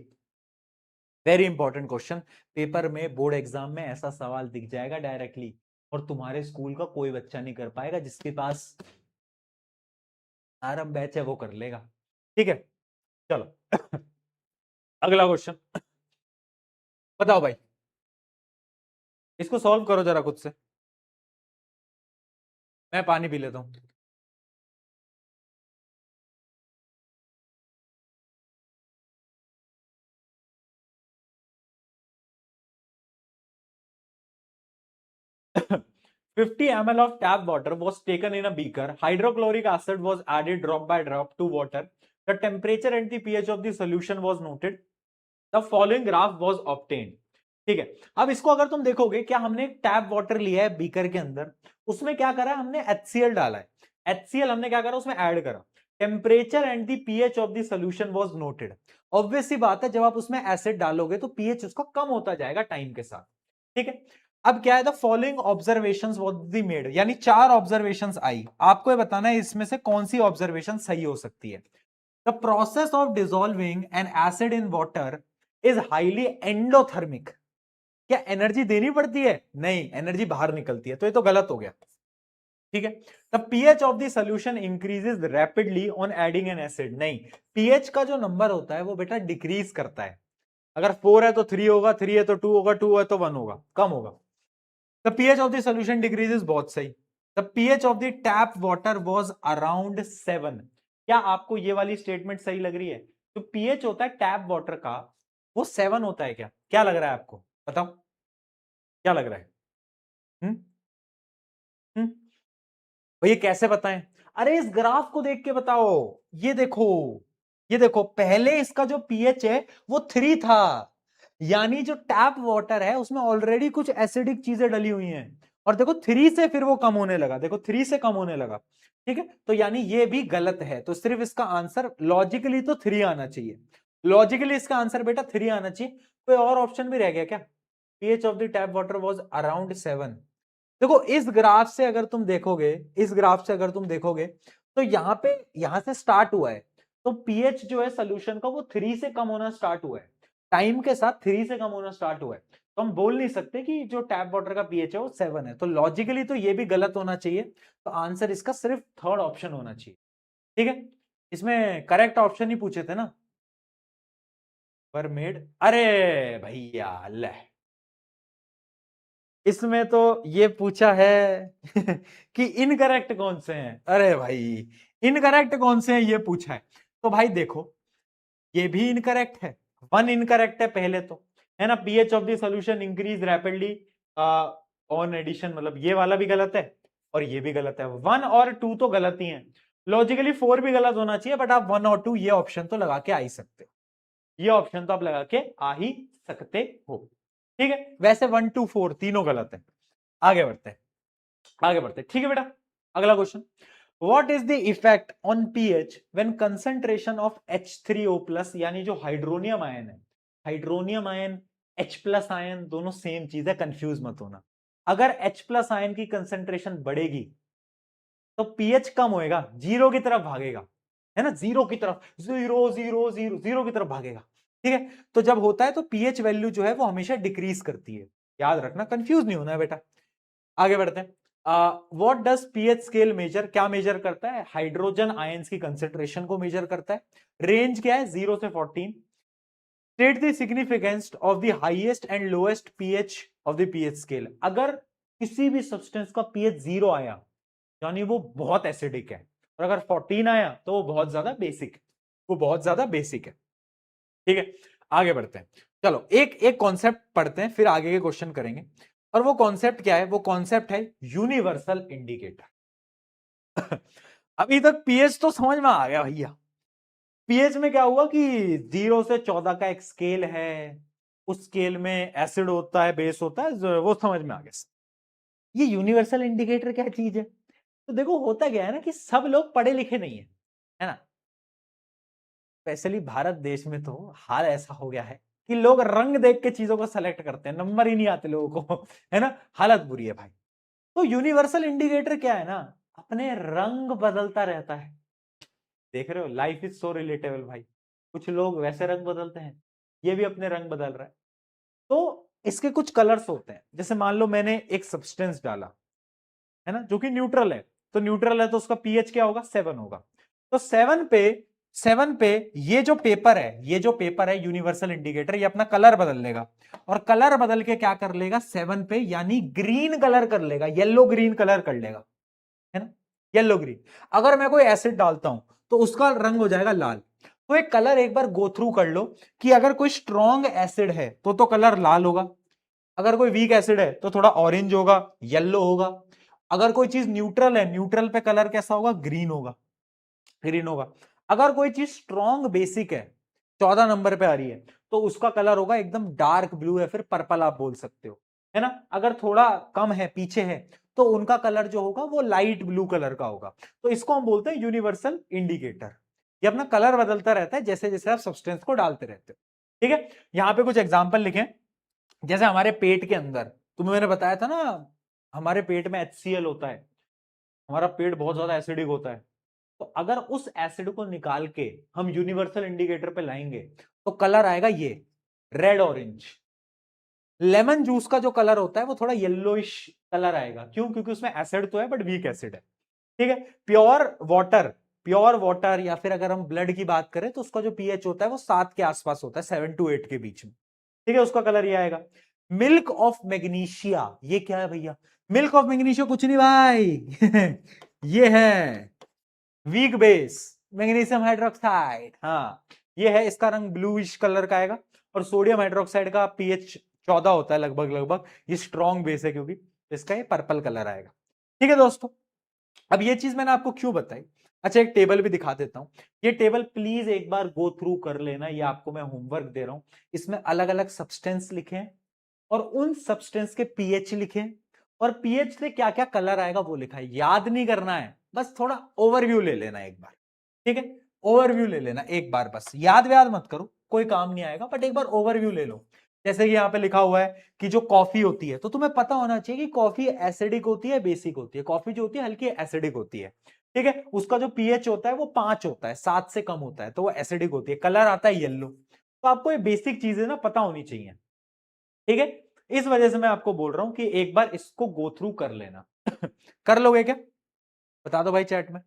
वेरी इंपॉर्टेंट क्वेश्चन, पेपर में बोर्ड एग्जाम में ऐसा सवाल दिख जाएगा डायरेक्टली, और तुम्हारे स्कूल का कोई बच्चा नहीं कर पाएगा, जिसके पास आरएम बैच है वो कर लेगा। ठीक है, चलो अगला क्वेश्चन बताओ भाई, इसको सॉल्व करो जरा खुद से, मैं पानी पी लेता हूं। 50 ml of tap water was taken in a beaker. Hydrochloric acid was added drop by drop to water. The temperature and the pH of the solution was noted. The following graph was obtained. ठीक है, अब इसको अगर तुम देखोगे, क्या हमने एक टैप वाटर लिया है बीकर के अंदर, उसमें क्या करा है हमने, HCl डाला है। HCl हमने क्या करा, उसमें ऐड करा। Temperature and the pH of the solution was noted. Obvious सी बात है, जब आप उसमें एसिड डालोगे तो पीएच उसका कम होता जाएगा टाइम के साथ। ठीक है, अब क्या है, the following observations was the made, यानी 4 ऑब्जर्वेशंस आई, आपको ये बताना है इसमें से कौन सी ऑब्जर्वेशन सही हो सकती है। The process of dissolving N acid in water is highly endothermic. क्या एनर्जी देनी पड़ती है, नहीं, एनर्जी बाहर निकलती है, तो ये तो गलत हो गया। ठीक है, the pH of the solution increases rapidly on adding N acid, नहीं, पीएच का जो नंबर होता है वो बेटा डिक्रीज करता है। अगर 4 है तो 3 होगा, 3 है तो 2 होगा, 2 है तो 1 होगा, कम होगा। The pH of the solution decreases, बहुत सही। The pH of the tap water was around 7। क्या आपको ये वाली स्टेटमेंट सही लग रही है? तो पीएच होता है टैप वाटर का, वो 7 होता है क्या? क्या लग रहा है आपको, बताओ क्या लग रहा है? हम्म हम्म भैया कैसे बताएं? अरे इस ग्राफ को देख के बताओ। ये देखो, ये देखो, पहले इसका जो पीएच है वो 3 था, यानी जो टैप वाटर है उसमें ऑलरेडी कुछ एसिडिक चीजें डली हुई हैं, और देखो 3 से फिर वो कम होने लगा, देखो 3 से कम होने लगा। ठीक है, तो यानी ये भी गलत है, तो सिर्फ इसका आंसर लॉजिकली तो 3 आना चाहिए। लॉजिकली इसका आंसर बेटा 3 आना चाहिए। कोई और ऑप्शन भी रह गया क्या? PH of the tap water was around 7। देखो इस ग्राफ से अगर तुम देखोगे, इस ग्राफ से अगर तुम देखोगे, तो यहां पे, यहां से स्टार्ट हुआ है, तो पीएच जो है सोल्यूशन का वो 3 से कम होना स्टार्ट हुआ है, टाइम के साथ 3 से कम होना स्टार्ट हुआ है। तो हम बोल नहीं सकते कि जो टैप वाटर का पीएच है वो 7 है, तो लॉजिकली तो ये भी गलत होना चाहिए। तो आंसर इसका सिर्फ थर्ड ऑप्शन होना चाहिए। ठीक है, इसमें करेक्ट ऑप्शन ही पूछे थे ना, पर मेड, अरे भैया ले, इसमें तो ये पूछा है कि इनकरेक्ट कौन से हैं। अरे भाई, इनकरेक्ट कौन से हैं ये पूछा है। तो भाई देखो, ये भी इनकरेक्ट है, 1 इनकरेक्ट है पहले तो, है ना। PH of the solution increase rapidly on addition, मतलब ये वाला भी गलत है और ये भी गलत है। 1 और 2 तो गलत ही है, लॉजिकली 4 भी गलत होना चाहिए, बट आप 1 और 2 ये ऑप्शन तो लगा के आ ही सकते हो, ये ऑप्शन तो आप लगा के आ ही सकते हो। ठीक है, वैसे 1 2 4 तीनों गलत है। आगे बढ़ते हैं, आगे बढ़ते हैं। ठीक है बेटा, अगला question, what is the effect on pH when concentration of H3O plus, यानी जो हाइड्रोनियम आयन है, hydronium ion H plus ion दोनों सेम चीज है, कंफ्यूज मत होना। अगर H+ आयन की कंसेंट्रेशन बढ़ेगी तो पीएच कम होएगा, जीरो की तरफ भागेगा, है ना, जीरो की तरफ, जीरो जीरो जीरो जीरो की तरफ भागेगा, ठीक है। तो जब होता है तो पीएच वैल्यू जो है वो हमेशा डिक्रीज करती है, याद रखना, कंफ्यूज नहीं होना है बेटा। आगे बढ़ते हैं। What does pH scale major, क्या मेजर करता है, हाइड्रोजन आयंस की कंसेंट्रेशन को मेजर करता है। रेंज क्या है, 0 से 14। State the significance of the highest and lowest pH of the pH scale. अगर किसी भी सब्सटेंस का पीएच 0 आया यानी वो बहुत एसिडिक है, और अगर 14 आया तो वो बहुत ज्यादा बेसिक है, वो बहुत ज्यादा बेसिक है, ठीक है। आगे बढ़ते हैं, चलो एक एक कॉन्सेप्ट पढ़ते हैं, फिर आगे के क्वेश्चन करेंगे। और वो कॉन्सेप्ट क्या है, वो कॉन्सेप्ट है यूनिवर्सल इंडिकेटर। अभी तक पीएच तो समझ में आ गया भैया। पीएच में क्या हुआ कि 0 से 14 का एक स्केल है, उस स्केल में एसिड होता है, बेस होता है, वो समझ में आ गया। ये यूनिवर्सल इंडिकेटर क्या चीज है, तो देखो होता क्या है ना कि सब लोग पढ़े लिखे नहीं है ना, स्पेशली भारत देश में तो हाल ऐसा हो गया है कि लोग रंग देख के चीजों को सेलेक्ट करते हैं, नंबर ही नहीं आते लोगों को, है ना, हालत बुरी है भाई। तो यूनिवर्सल इंडिकेटर क्या है ना, अपने रंग बदलता रहता है। देख रहे हो, लाइफ इज सो रिलेटेबल भाई, कुछ लोग वैसे रंग बदलते हैं, ये भी अपने रंग बदल रहा है। तो इसके कुछ कलर्स होते हैं, जैसे मान लो मैंने एक सब्सटेंस डाला, है ना, जो कि न्यूट्रल है, तो न्यूट्रल है तो उसका पीएच क्या होगा, 7 होगा। तो 7 पे ये जो पेपर है, ये जो पेपर है यूनिवर्सल इंडिकेटर, ये अपना कलर बदल लेगा, और कलर बदल के क्या कर लेगा 7 पे, यानी ग्रीन कलर कर लेगा, येलो ग्रीन कलर कर लेगा, है ना, येलो ग्रीन। अगर मैं कोई एसिड डालता हूं तो उसका रंग हो जाएगा लाल। तो एक कलर एक बार गो थ्रू कर लो कि अगर कोई स्ट्रॉन्ग एसिड है तो कलर लाल होगा, अगर कोई वीक एसिड है तो थोड़ा ऑरेंज होगा, येलो होगा। अगर कोई चीज न्यूट्रल है, न्यूट्रल पे कलर कैसा होगा, ग्रीन होगा, ग्रीन होगा। अगर कोई चीज स्ट्रॉन्ग बेसिक है, 14 नंबर पे आ रही है, तो उसका कलर होगा एकदम डार्क ब्लू या फिर पर्पल आप बोल सकते हो, है ना। अगर थोड़ा कम है, पीछे है, तो उनका कलर जो होगा वो लाइट ब्लू कलर का होगा। तो इसको हम बोलते हैं यूनिवर्सल इंडिकेटर। ये अपना कलर बदलता रहता है जैसे जैसे आप सब्सटेंस को डालते रहते हो, ठीक है। यहां पे कुछ एग्जाम्पल लिखे, जैसे हमारे पेट के अंदर, तुम्हें मैंने बताया था ना, हमारे पेट में HCl होता है, हमारा पेट बहुत ज्यादा एसिडिक होता है। तो अगर उस एसिड को निकाल के हम यूनिवर्सल इंडिकेटर पे लाएंगे तो कलर आएगा ये रेड ऑरेंज। लेमन जूस का जो कलर होता है वो थोड़ा येलोइश कलर आएगा, क्यों, क्योंकि उसमें एसिड तो है बट वीक एसिड है, ठीक है। प्योर वाटर या फिर अगर हम ब्लड की बात करें तो उसका जो पीएच होता है वो 7 के आसपास होता है, 7 to 8 के बीच में, ठीक है, उसका कलर ये आएगा। मिल्क ऑफ मैग्नीशिया, ये क्या है भैया, मिल्क ऑफ मैग्नीशिया कुछ नहीं भाई, ये है वीक बेस मैग्नीशियम हाइड्रोक्साइड, हाँ, ये है, इसका रंग ब्लूइश कलर का आएगा। और सोडियम हाइड्रोक्साइड का पीएच 14 होता है लगभग लगभग, ये स्ट्रॉन्ग बेस है क्योंकि, इसका ये पर्पल कलर आएगा, ठीक है दोस्तों। अब ये चीज मैंने आपको क्यों बताई, अच्छा एक टेबल भी दिखा देता हूं, ये टेबल प्लीज एक बार गो थ्रू कर लेना, ये आपको मैं होमवर्क दे रहा हूं। इसमें अलग अलग सब्सटेंस लिखे हैं और उन सब्सटेंस के पीएच लिखे, और पीएच से क्या क्या कलर आएगा वो लिखा है, याद नहीं करना है, बस थोड़ा ओवरव्यू ले लेना एक बार, ठीक है, ओवरव्यू ले लेना एक बार, बस याद व्याद मत करो, कोई काम नहीं आएगा, बट एक बार ओवरव्यू ले लो। जैसे कि यहाँ पे लिखा हुआ है कि जो कॉफी होती है, तो तुम्हें पता होना चाहिए कि कॉफी एसिडिक होती है बेसिक होती है, कॉफी जो होती है हल्की एसिडिक होती है, ठीक है, उसका जो पीएच होता है वो 5 होता है, 7 से कम होता है, तो वो एसिडिक होती है, कलर आता है येलो। तो आपको ये बेसिक चीजें ना पता होनी चाहिए, ठीक है। इस वजह से मैं आपको बोल रहा हूं कि एक बार इसको गो थ्रू कर लेना। कर लोगे क्या, बता दो भाई चैट में।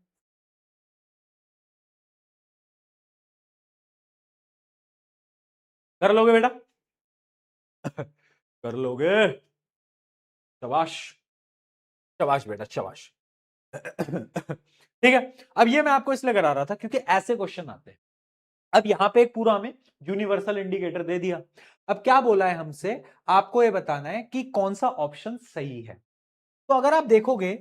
कर लोगे बेटा, कर लोगे, शाबाश, शाबाश बेटा शाबाश। ठीक है, अब ये मैं आपको इसलिए करा रहा था क्योंकि ऐसे क्वेश्चन आते हैं। अब यहां पे एक पूरा हमें यूनिवर्सल इंडिकेटर दे दिया, अब क्या बोला है हमसे, आपको ये बताना है कि कौन सा ऑप्शन सही है। तो अगर आप देखोगे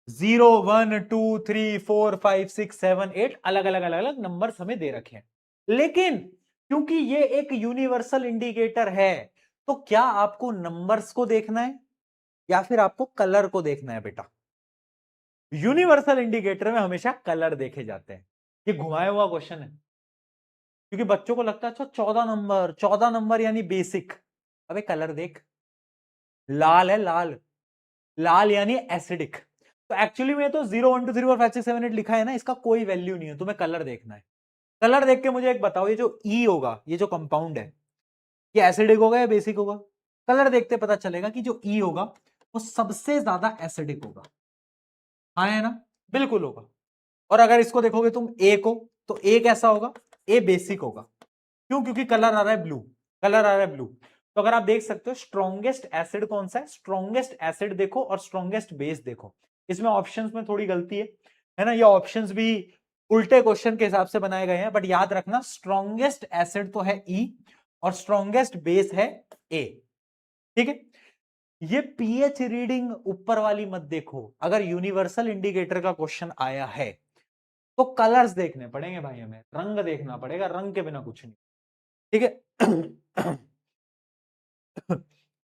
0 1 2 3 4 5 6 7 8 अलग अलग अलग अलग नंबर हमें दे रखे हैं, लेकिन क्योंकि ये एक यूनिवर्सल इंडिकेटर है, तो क्या आपको नंबर्स को देखना है या फिर आपको कलर को देखना है बेटा। यूनिवर्सल इंडिकेटर में हमेशा कलर देखे जाते हैं, ये घुमाया हुआ क्वेश्चन है, क्योंकि बच्चों को लगता है अच्छा 14 नंबर, 14 नंबर यानी बेसिक, अबे कलर देख, लाल है, लाल, लाल यानी एसिडिक। तो एक्चुअली में तो 0 1 2 3 4 5 6 7 8 लिखा है ना, इसका कोई वैल्यू नहीं है, तुम्हें कलर देखना है। कलर देख के मुझे एक बताओ, ये जो ई होगा, ये जो कंपाउंड है, ये एसिडिक होगा या बेसिक होगा? कलर देखते पता चलेगा कि जो ई होगा वो सबसे ज्यादा एसिडिक होगा। हाँ है ना, बिल्कुल होगा। और अगर इसको देखोगे तुम ए को, तो ए कैसा होगा? ए बेसिक होगा। क्यों? क्योंकि कलर आ रहा है ब्लू, कलर आ रहा है ब्लू। तो अगर आप देख सकते हो स्ट्रॉन्गेस्ट एसिड कौन सा है, स्ट्रॉन्गेस्ट एसिड देखो और स्ट्रॉन्गेस्ट बेस देखो। इसमें ऑप्शंस में थोड़ी गलती है ना, ये ऑप्शंस भी उल्टे क्वेश्चन के हिसाब से बनाए गए हैं, बट याद रखना स्ट्रॉन्गेस्ट एसिड तो है ई और स्ट्रॉन्गेस्ट बेस है ए। ठीक है, ये पीएच रीडिंग ऊपर वाली मत देखो। अगर यूनिवर्सल इंडिकेटर का क्वेश्चन आया है तो कलर्स देखने पड़ेंगे भाई, हमें रंग देखना पड़ेगा, रंग के बिना कुछ नहीं। ठीक है।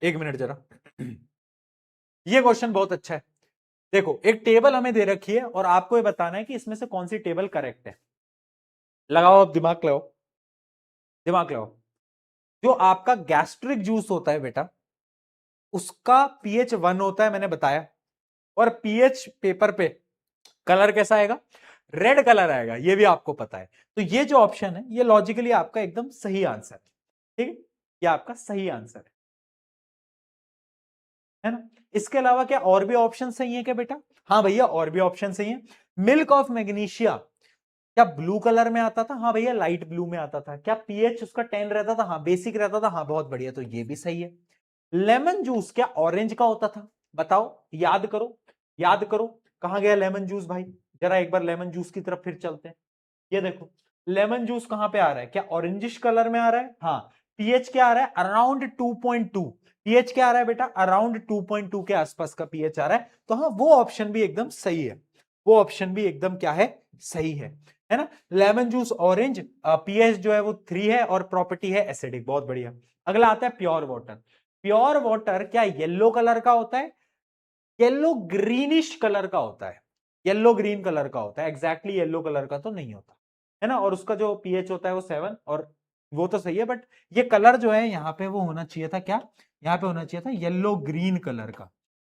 एक मिनट जरा, ये क्वेश्चन बहुत अच्छा है। देखो एक टेबल हमें दे रखी है और आपको ये बताना है कि इसमें से कौन सी टेबल करेक्ट है। लगाओ अब दिमाग लगाओ, दिमाग लगाओ। जो आपका गैस्ट्रिक जूस होता है बेटा, उसका पीएच 1 होता है, मैंने बताया। और पीएच पेपर पे कलर कैसा आएगा? रेड कलर आएगा, ये भी आपको पता है। तो ये जो ऑप्शन है ये लॉजिकली आपका एकदम सही आंसर है। ठीक है, ये आपका सही आंसर है ना। इसके अलावा क्या और भी ऑप्शन सही है क्या बेटा? हाँ भैया, और भी ऑप्शन सही है। मिल्क ऑफ मैग्नीशिया क्या ब्लू कलर में आता था? हाँ भैया, लाइट ब्लू में आता था। क्या पीएच उसका 10 रहता था? हाँ। बेसिक रहता था? हाँ, बहुत बढ़िया, तो ये भी सही है। लेमन जूस क्या ऑरेंज का होता था? बताओ, याद करो, याद करो, कहां गया लेमन जूस भाई? जरा एक बार लेमन जूस की तरफ फिर चलते हैं। ये देखो, लेमन जूस कहां पे आ रहा है? क्या ऑरेंजिश कलर में आ रहा है? हाँ। पीएच क्या आ रहा है? अराउंड 2.2। पीएच क्या आ रहा है बेटा? अराउंड 2.2 के आसपास का पीएच आ रहा है। तो हाँ, वो ऑप्शन भी एकदम सही है, वो ऑप्शन भी एकदम क्या है? सही है ना। लेमन जूस ऑरेंज, पीएच जो है वो 3 है और प्रॉपर्टी है एसिडिक। बहुत बढ़िया। अगला आता है प्योर वाटर। प्योर वाटर क्या येलो कलर का होता है? येलो ग्रीनिश कलर का होता है, येलो ग्रीन कलर का होता है, एग्जैक्टली येलो कलर का तो नहीं होता है ना। और उसका जो पीएच होता है वो 7, और वो तो सही है, बट ये कलर जो है यहाँ पे वो होना चाहिए था क्या? यहाँ पे होना चाहिए था येलो ग्रीन कलर का,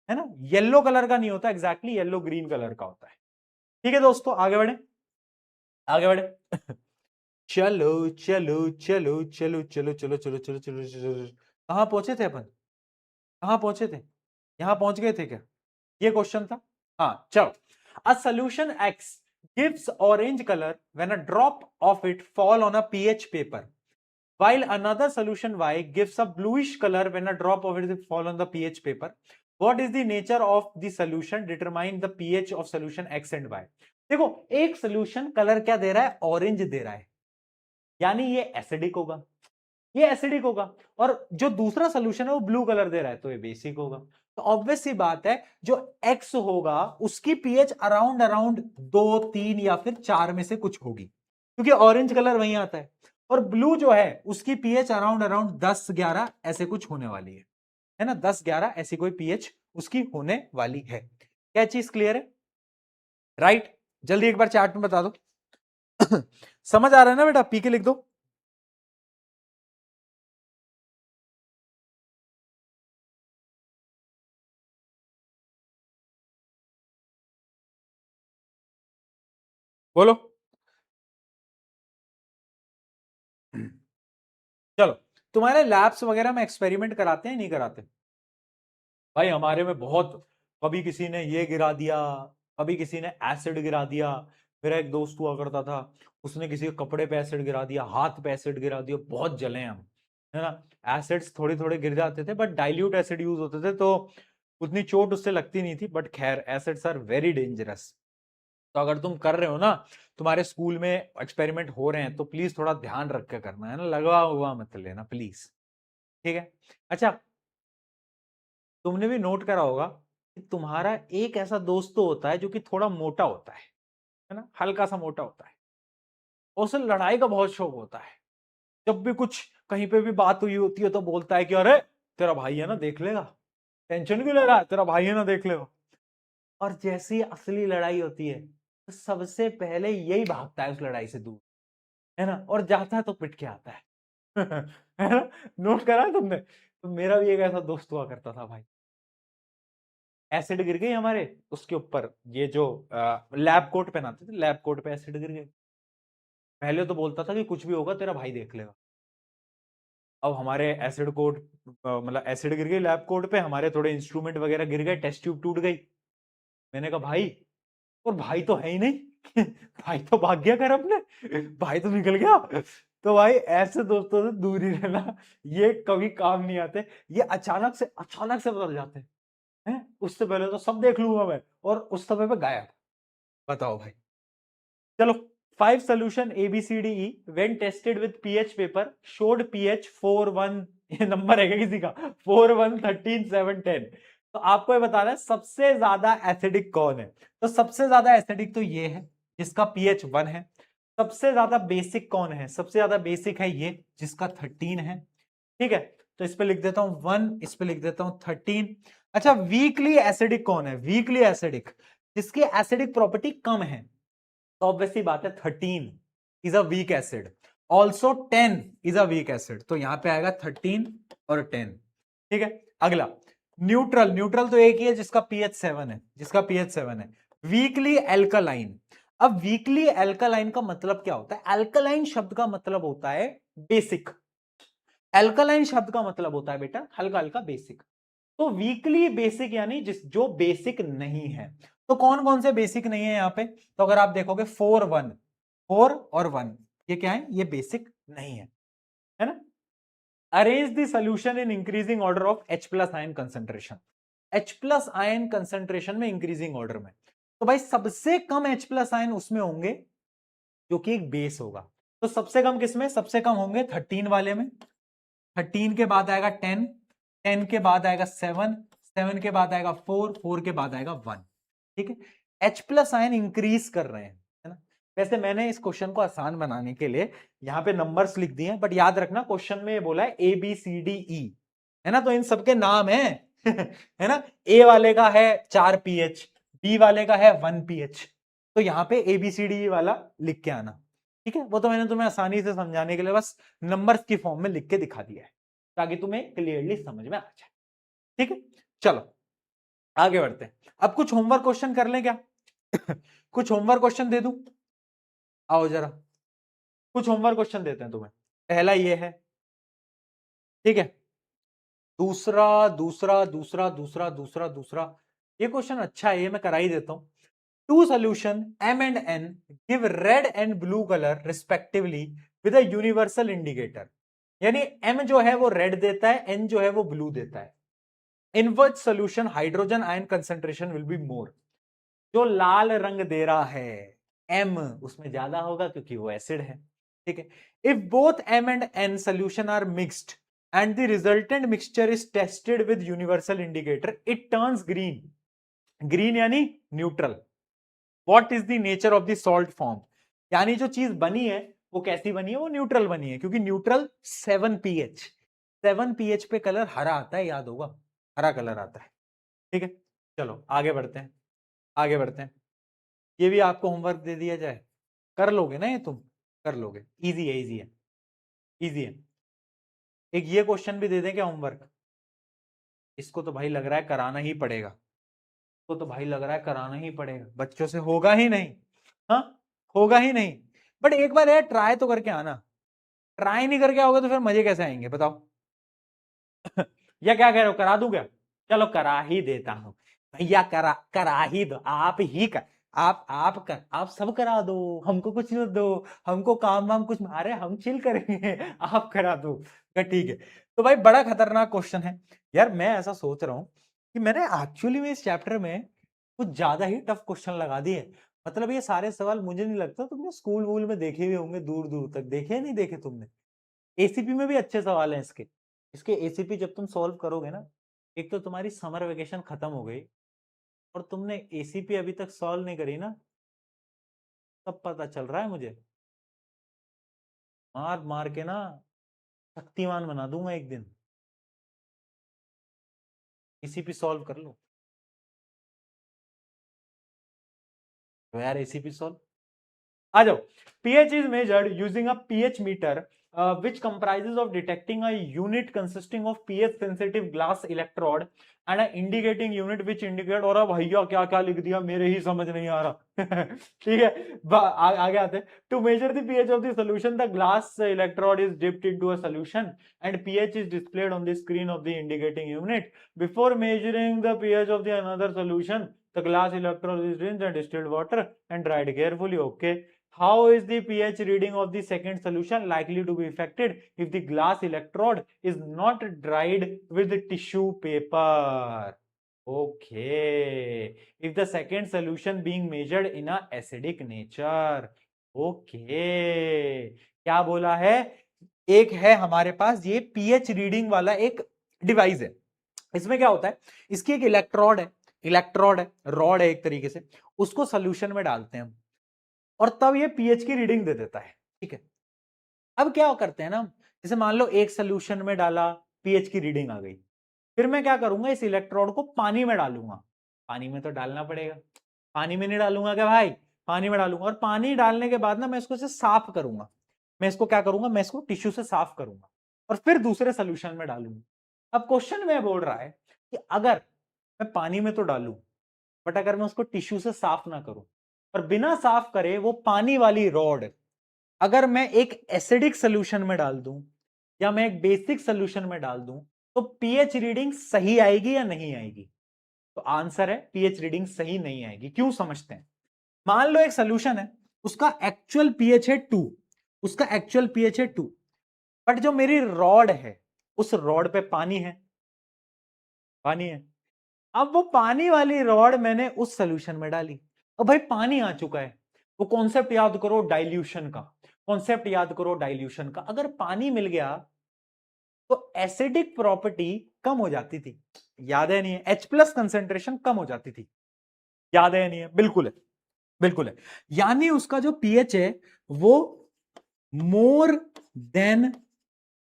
है ना। येलो कलर का नहीं होता, एग्जैक्टली येलो ग्रीन कलर का होता है। ठीक है दोस्तों, आगे बढ़े, आगे बढ़े। चलो चलो चलो चलो चलो चलो चलो चलो चलो चलो, कहां पहुंचे थे अपन? कहां पहुंचे थे? यहां पहुंच गए थे क्या? ये क्वेश्चन था। हाँ चलो, a solution x gives orange color when a drop of it fall on a pH paper, while another solution y gives a bluish color when a drop of it fall on the pH paper. What is the nature of the solution? Determine the pH of solution x and y. देखो, एक solution colour क्या दे रहा है? Orange दे रहा है, यानी ये acidic होगा, ये एसिडिक होगा। और जो दूसरा सोल्यूशन है वो ब्लू कलर दे रहा है, तो ये बेसिक होगा। तो ऑब्वियस सी बात है, जो एक्स होगा उसकी पीएच अराउंड अराउंड 2 3 या फिर 4 में से कुछ होगी, क्योंकि ऑरेंज कलर वहीं आता है। और ब्लू जो है उसकी पीएच अराउंड अराउंड 10 11 ऐसे कुछ होने वाली है ना, 10 11 ऐसी कोई पीएच उसकी होने वाली है। क्या चीज क्लियर है? राइट। जल्दी एक बार चैट में बता दो। समझ आ रहा है ना बेटा? पी के लिख दो। बोलो। चलो, तुम्हारे लैब्स वगैरह में एक्सपेरिमेंट कराते हैं नहीं कराते? भाई हमारे में बहुत, कभी किसी ने ये गिरा दिया, कभी किसी ने एसिड गिरा दिया। मेरा एक दोस्त हुआ करता था, उसने किसी के कपड़े पे एसिड गिरा दिया, हाथ पे एसिड गिरा दिया, बहुत जले हम, है ना। एसिड्स थोड़े थोड़े गिर जाते थे, बट डाइल्यूट एसिड यूज होते थे, तो उतनी चोट उससे लगती नहीं थी। बट खैर, एसिड्स आर वेरी डेंजरस। तो अगर तुम कर रहे हो ना, तुम्हारे स्कूल में एक्सपेरिमेंट हो रहे हैं, तो प्लीज थोड़ा ध्यान रख के करना, है ना, लगा हुआ मत लेना प्लीज। ठीक है। अच्छा, तुमने भी नोट करा होगा कि तुम्हारा एक ऐसा दोस्त तो होता है जो कि थोड़ा मोटा होता है ना, हल्का सा मोटा होता है, और उसे लड़ाई का बहुत शौक होता है। जब भी कुछ कहीं पे भी बात हुई होती है तो बोलता है कि अरे तेरा भाई है ना, देख लेगा, टेंशन क्यों ले रहा है, तेरा भाई है ना, देख लेगा। और जैसी असली लड़ाई होती है तो सबसे पहले यही भागता है उस लड़ाई से दूर, है ना, और जाता है तो पिट के आता है। है ना। नोट करा है तुमने? तो मेरा भी एक ऐसा दोस्त हुआ करता था भाई। एसिड गिर गई हमारे उसके ऊपर, ये जो लैब कोट पहनाते थे, लैब कोट पे एसिड गिर गई। पहले तो बोलता था कि कुछ भी होगा तेरा भाई देख लेगा। अब हमारे एसिड कोट, मतलब एसिड गिर गई लैब कोट पे, हमारे थोड़े इंस्ट्रूमेंट वगैरह गिर गए, टेस्ट ट्यूब टूट गई। मैंने कहा भाई, और भाई तो है ही नहीं भाई तो भाग गया घर अपने, भाई तो निकल गया। तो भाई ऐसे दोस्तों से दूर ही रहना, ये कभी काम नहीं आते, ये अचानक से बदल जाते हैं। उससे पहले तो सब देख लूंगा मैं, और उस समय पे गायब। बताओ भाई। चलो, 5 solution A B C D E when tested with pH paper showed pH 4 1, ये नंबर है क्या किसी का, 4 1 13 7 10। तो आपको ये बताना है सबसे ज्यादा एसिडिक कौन है। तो सबसे ज्यादा एसिडिक तो ये है जिसका pH 1 है। सबसे ज्यादा बेसिक कौन है, सबसे ज्यादा बेसिक है ये जिसका 13 है। ठीक है, तो इस पे लिख देता हूं 1, इस पे लिख देता हूं 13। अच्छा, वीकली एसिडिक कौन है, वीकली एसिडिक जिसकी एसिडिक प्रॉपर्टी कम है, तो ऑब्वियसली बात है 13 is a weak acid, also 10 is a weak acid. तो यहां पे आएगा 13 और 10। ठीक है, अगला न्यूट्रल। न्यूट्रल तो एक ही है जिसका पीएच 7 है, जिसका पीएच 7 है। Weekly alkaline. अब वीकली एल्कालाइन का मतलब क्या होता है, एल्कालाइन शब्द का मतलब होता है बेसिक। एल्कालाइन शब्द का मतलब होता है बेटा हल्का हल्का बेसिक। तो वीकली बेसिक यानी जिस जो बेसिक नहीं है। तो कौन कौन से बेसिक नहीं है यहां पे, तो अगर आप देखोगे 4 1, 4 और 1, ये क्या है, ये बेसिक नहीं है ना। Arrange the solution in increasing order of H plus ion concentration. H plus ion concentration में इंक्रीजिंग ऑर्डर में, तो भाई सबसे कम H प्लस आयन उसमें होंगे जो कि एक बेस होगा। तो सबसे कम किसमें, सबसे कम होंगे 13 वाले में। 13 के बाद आएगा 10, 10 के बाद आएगा 7, 7 के बाद आएगा 4, 4 के बाद आएगा 1। ठीक है, H प्लस आयन इंक्रीज कर रहे हैं, है ना। वैसे मैंने इस क्वेश्चन को आसान बनाने के लिए यहां पे नंबर्स लिख दिए हैं, बट याद रखना क्वेश्चन में बोला है A B C D E, है ना, तो इन सबके नाम है है ना। ए वाले का है 4 पीएच, बी वाले का है 1 पीएच, तो यहां पे A B C D E वाला लिख के आना। ठीक है, वो तो मैंने तुम्हें आसानी से समझाने के लिए बस नंबर्स की फॉर्म में लिख के दिखा दिया है, ताकि तुम्हें क्लियरली समझ में आ जाए। ठीक है, चलो आगे बढ़ते हैं। अब कुछ होमवर्क क्वेश्चन कर लें क्या कुछ होमवर्क क्वेश्चन दे दूं, आओ जरा कुछ होमवर्क क्वेश्चन देते हैं तुम्हें। पहला ये है, ठीक है, दूसरा दूसरा दूसरा दूसरा दूसरा दूसरा, ये क्वेश्चन अच्छा है, ये मैं करा ही देता हूं। Two solution M and N give red and blue colour respectively with a universal indicator. यानी M जो है वो रेड देता है, N जो है वो ब्लू देता है। In which solution hydrogen ion concentration will be more. जो लाल रंग दे रहा है M, उसमें ज्यादा होगा क्योंकि वो एसिड है। ठीक है, if both M and N solution are mixed and the resultant mixture is tested with universal indicator, it turns green. green यानी neutral. What is the nature of the salt form? यानी जो चीज बनी है वो कैसी बनी है, वो न्यूट्रल बनी है, क्योंकि न्यूट्रल 7 pH, 7 pH पे कलर हरा आता है, याद होगा, हरा कलर आता है। ठीक है, चलो आगे बढ़ते हैं, आगे बढ़ते हैं। ये भी आपको होमवर्क दे दिया जाए, कर लोगे ना ये तुम, कर लोगे, इजी है, इजी है, इजी है। एक ये क्वेश्चन भी दे दें क्या होमवर्क, इसको तो भाई लग रहा है कराना ही पड़ेगा, तो भाई लग रहा है कराना ही पड़ेगा, बच्चों से होगा ही नहीं। हाँ, होगा ही नहीं, बट एक बार यार ट्राई तो करके आना। ट्राई नहीं करके आओगे तो फिर मजे कैसे आएंगे बताओ या क्या कह रहे हो, करा दूं क्या, चलो करा ही देता हूं भैया, करा करा ही दो, आप ही कर, आप सब करा दो, हमको कुछ मत दो, हमको काम वाम कुछ मारे, हम चिल करेंगे आप करा दो। ठीक है, तो भाई बड़ा खतरनाक क्वेश्चन है यार। मैं ऐसा सोच रहा हूं कि मैंने एक्चुअली में इस चैप्टर में कुछ ज्यादा ही टफ क्वेश्चन लगा दिए। मतलब ये सारे सवाल मुझे नहीं लगता तुमने स्कूल वूल में देखे हुए होंगे, दूर दूर तक देखे, नहीं देखे तुमने। एसीपी में भी अच्छे सवाल हैं इसके, इसके एसीपी जब तुम सॉल्व करोगे ना, एक तो तुम्हारी समर वेकेशन खत्म हो गई, और तुमने एसीपी अभी तक सॉल्व नहीं करी ना, तब पता चल रहा है मुझे, मार मार के ना शक्तिमान बना दूंगा एक दिन। एसीपी सॉल्व कर लो तो यार, एसीपी सॉल्व आ जाओ। PH is measured using a pH meter which comprises of detecting a unit consisting of pH sensitive glass electrode and an indicating unit which indicate, और भैया क्या क्या लिख दिया, मेरे ही समझ नहीं आ रहा ठीक है, आगे आते हैं. To measure the pH of the solution, the glass electrode is dipped into a solution and pH is displayed on the screen of the indicating unit. Before measuring the pH of the another solution, the glass electrode is rinsed in distilled water and dried carefully. Okay. How is the pH reading of the second solution likely to be affected if the glass electrode is not dried with the tissue paper? Okay. If the second solution being measured in a acidic nature. Okay. क्या बोला है? एक है हमारे पास ये pH reading वाला एक device है. इसमें क्या होता है, इसकी एक इलेक्ट्रोड है, रॉड है एक तरीके से, उसको सोल्यूशन में डालते हैं हम और तब ये पीएच की रीडिंग दे देता है. ठीक है, अब क्या करते हैं ना, जैसे मान लो एक सोल्यूशन में डाला, पीएच की रीडिंग आ गई, फिर मैं क्या करूंगा, इस इलेक्ट्रोड को पानी में डालूंगा. पानी में तो डालना पड़ेगा, पानी में नहीं डालूंगा क्या भाई, पानी में डालूंगा. और पानी डालने के बाद ना मैं इसको साफ करूंगा, मैं इसको क्या करूंगा, मैं इसको टिश्यू से साफ करूंगा और फिर दूसरे सोल्यूशन में डालूंगा. अब क्वेश्चन में बोल रहा है कि अगर मैं पानी में तो डालूं, बट अगर मैं उसको टिश्यू से साफ ना करूं और बिना साफ करे वो पानी वाली रॉड अगर मैं एक एसिडिक सोल्यूशन में डाल दूं या मैं एक बेसिक सोल्यूशन में डाल दूं, तो पीएच रीडिंग सही आएगी या नहीं आएगी? तो आंसर है पीएच रीडिंग सही नहीं आएगी. क्यों, समझते हैं. मान लो एक सोल्यूशन है, उसका एक्चुअल पीएच है 2, उसका एक्चुअल पीएच है 2, बट जो मेरी रॉड है उस रॉड पे पानी है, पानी है. अब वो पानी वाली रॉड मैंने उस सोल्यूशन में डाली, अब भाई पानी आ चुका है. वो कॉन्सेप्ट याद करो डाइल्यूशन का, कॉन्सेप्ट याद करो डाइल्यूशन का. अगर पानी मिल गया तो एसिडिक प्रॉपर्टी कम हो जाती थी, याद है नहीं है, H+ कंसेंट्रेशन कम हो जाती थी, याद है नहीं है, बिल्कुल है, बिल्कुल है. यानी उसका जो पीएच है वो मोर देन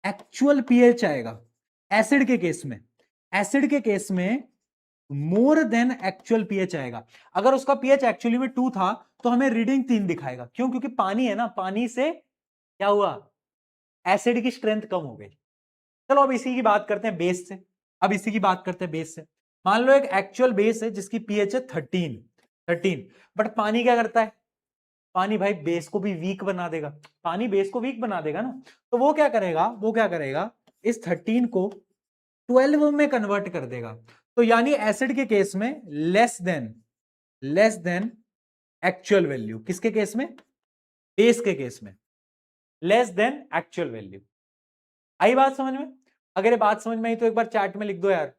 एक्चुअल पीएच आएगा एसिड के केस में, एसिड के केस में मोर देन एक्चुअल पीएच आएगा. अगर उसका पीएच एक्चुअली में 2 था तो हमें रीडिंग 3 दिखाएगा. क्यों? क्योंकि पानी है ना, पानी से क्या हुआ, एसिड की स्ट्रेंथ कम हो गई. चलो अब इसी की बात करते हैं बेस से, अब इसी की बात करते हैं बेस से. मान लो एक एक्चुअल बेस है जिसकी पीएच है 13, बट पानी क्या करता है, पानी भाई बेस को भी वीक बना देगा, पानी बेस को वीक बना देगा ना. तो वो क्या करेगा, वो क्या करेगा, इस 13 को 12 में कन्वर्ट कर देगा. तो यानी एसिड के केस में लेस देन एक्चुअल वैल्यू, किसके केस में, बेस के केस में लेस देन एक्चुअल वैल्यू. आई बात समझ में? अगर ये बात समझ में आई तो एक बार चैट में लिख दो यार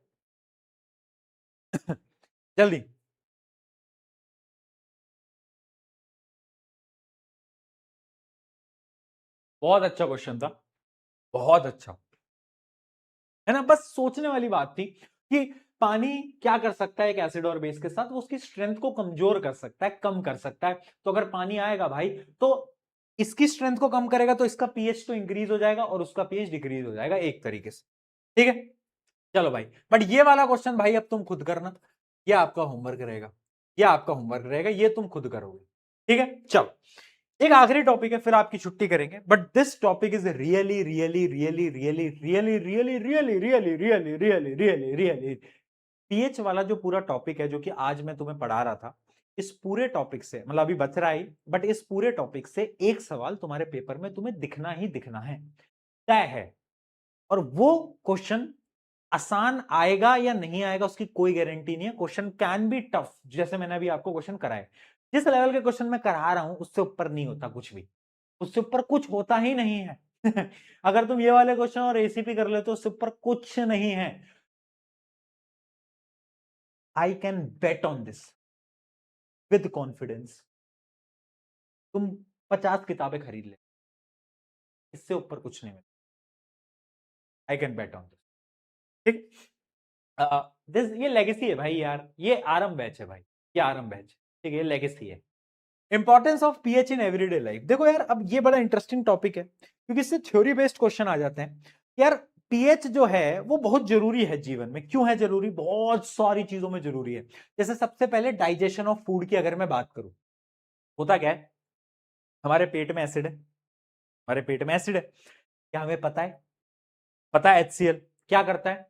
जल्दी. बहुत अच्छा क्वेश्चन था, बहुत अच्छा है ना. बस सोचने वाली बात थी कि पानी क्या कर सकता है एक एसिड और बेस के साथ, वो उसकी स्ट्रेंथ को कमजोर कर सकता है, कम कर सकता है. तो अगर पानी आएगा भाई तो इसकी स्ट्रेंथ को कम करेगा तो इसका पीएच तो इंक्रीज हो जाएगा और उसका पीएच डिक्रीज हो जाएगा एक तरीके से. ठीक है, चलो भाई. बट ये वाला क्वेश्चन भाई अब तुम खुद करना, ये आपका होमवर्क रहेगा, ये आपका होमवर्क रहेगा, ये तुम खुद करोगे. ठीक है, चलो एक आखिरी टॉपिक है फिर आपकी छुट्टी करेंगे. But this topic is really really really really really really really really really really really really pH वाला जो पूरा टॉपिक है जो कि आज मैं तुम्हें पढ़ा रहा था, इस पूरे टॉपिक से मतलब अभी बच रहा है, बट इस पूरे टॉपिक से एक सवाल तुम्हारे पेपर में तुम्हें दिखना ही दिखना है, तय है. और वो क्वेश्चन आसान आएगा या नहीं आएगा उसकी कोई गारंटी नहीं है. क्वेश्चन कैन बी टफ, जैसे मैंने अभी आपको क्वेश्चन कराए, जिस लेवल के क्वेश्चन मैं करा रहा हूं उससे ऊपर नहीं होता कुछ भी, उससे ऊपर कुछ होता ही नहीं है अगर तुम ये वाले क्वेश्चन और एसीपी कर लेते हो उससे ऊपर कुछ नहीं है. I can bet on this with confidence. तुम 50 किताबें खरीद ले, इससे ऊपर कुछ नहीं मिलेगा. I can bet on this. ठीक, दिस ये लेगेसी है भाई यार, ये आरंभ बैच है भाई, ये आरंभ बैच. ठीक है, ये लेगेसी है. Importance of pH in everyday life. देखो यार अब ये बड़ा इंटरेस्टिंग टॉपिक है क्योंकि इससे थ्योरी बेस्ड क्वेश्चन आ जाते हैं. यार पीएच जो है वो बहुत जरूरी है जीवन में. क्यों है जरूरी? बहुत सारी चीजों में जरूरी है. जैसे सबसे पहले डाइजेशन ऑफ फूड की अगर मैं बात करूं, होता क्या है, हमारे पेट में एसिड है, हमारे पेट में एसिड है. क्या हमें पता है? पता है HCl क्या करता है?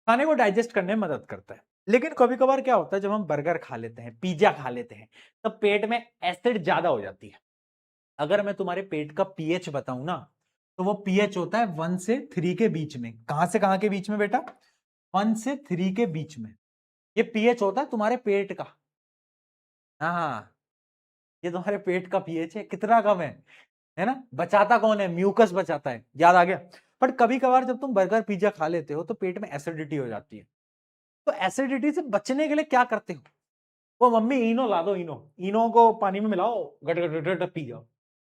खाने को डाइजेस्ट करने में मदद करता है। लेकिन कभी कभार क्या होता है, जब हम बर्गर खा लेते हैं, पिज्जा खा लेते हैं, तब पेट में एसिड ज्यादा हो जाती है। अगर मैं तुम्हारे पेट का पीएच बताऊं ना, तो वो पीएच होता है 1 से 3 के बीच में। कहां से कहां के बीच में बेटा? 1 से 3 के बीच में ये पीएच होता है तुम्हारे पेट का। हाँ, ये तुम्हारे पेट का पीएच है। कितना कम है ना? बचाता कौन है? म्यूकस बचाता है। याद आ गया? बट कभी कभार जब तुम बर्गर पिज्जा खा लेते हो तो पेट में एसिडिटी हो जाती है। तो एसिडिटी से बचने के लिए क्या करते हो? वो मम्मी इनो ला दो, इनो इनो को पानी में मिलाओ, गट गट गट गट पी जाओ।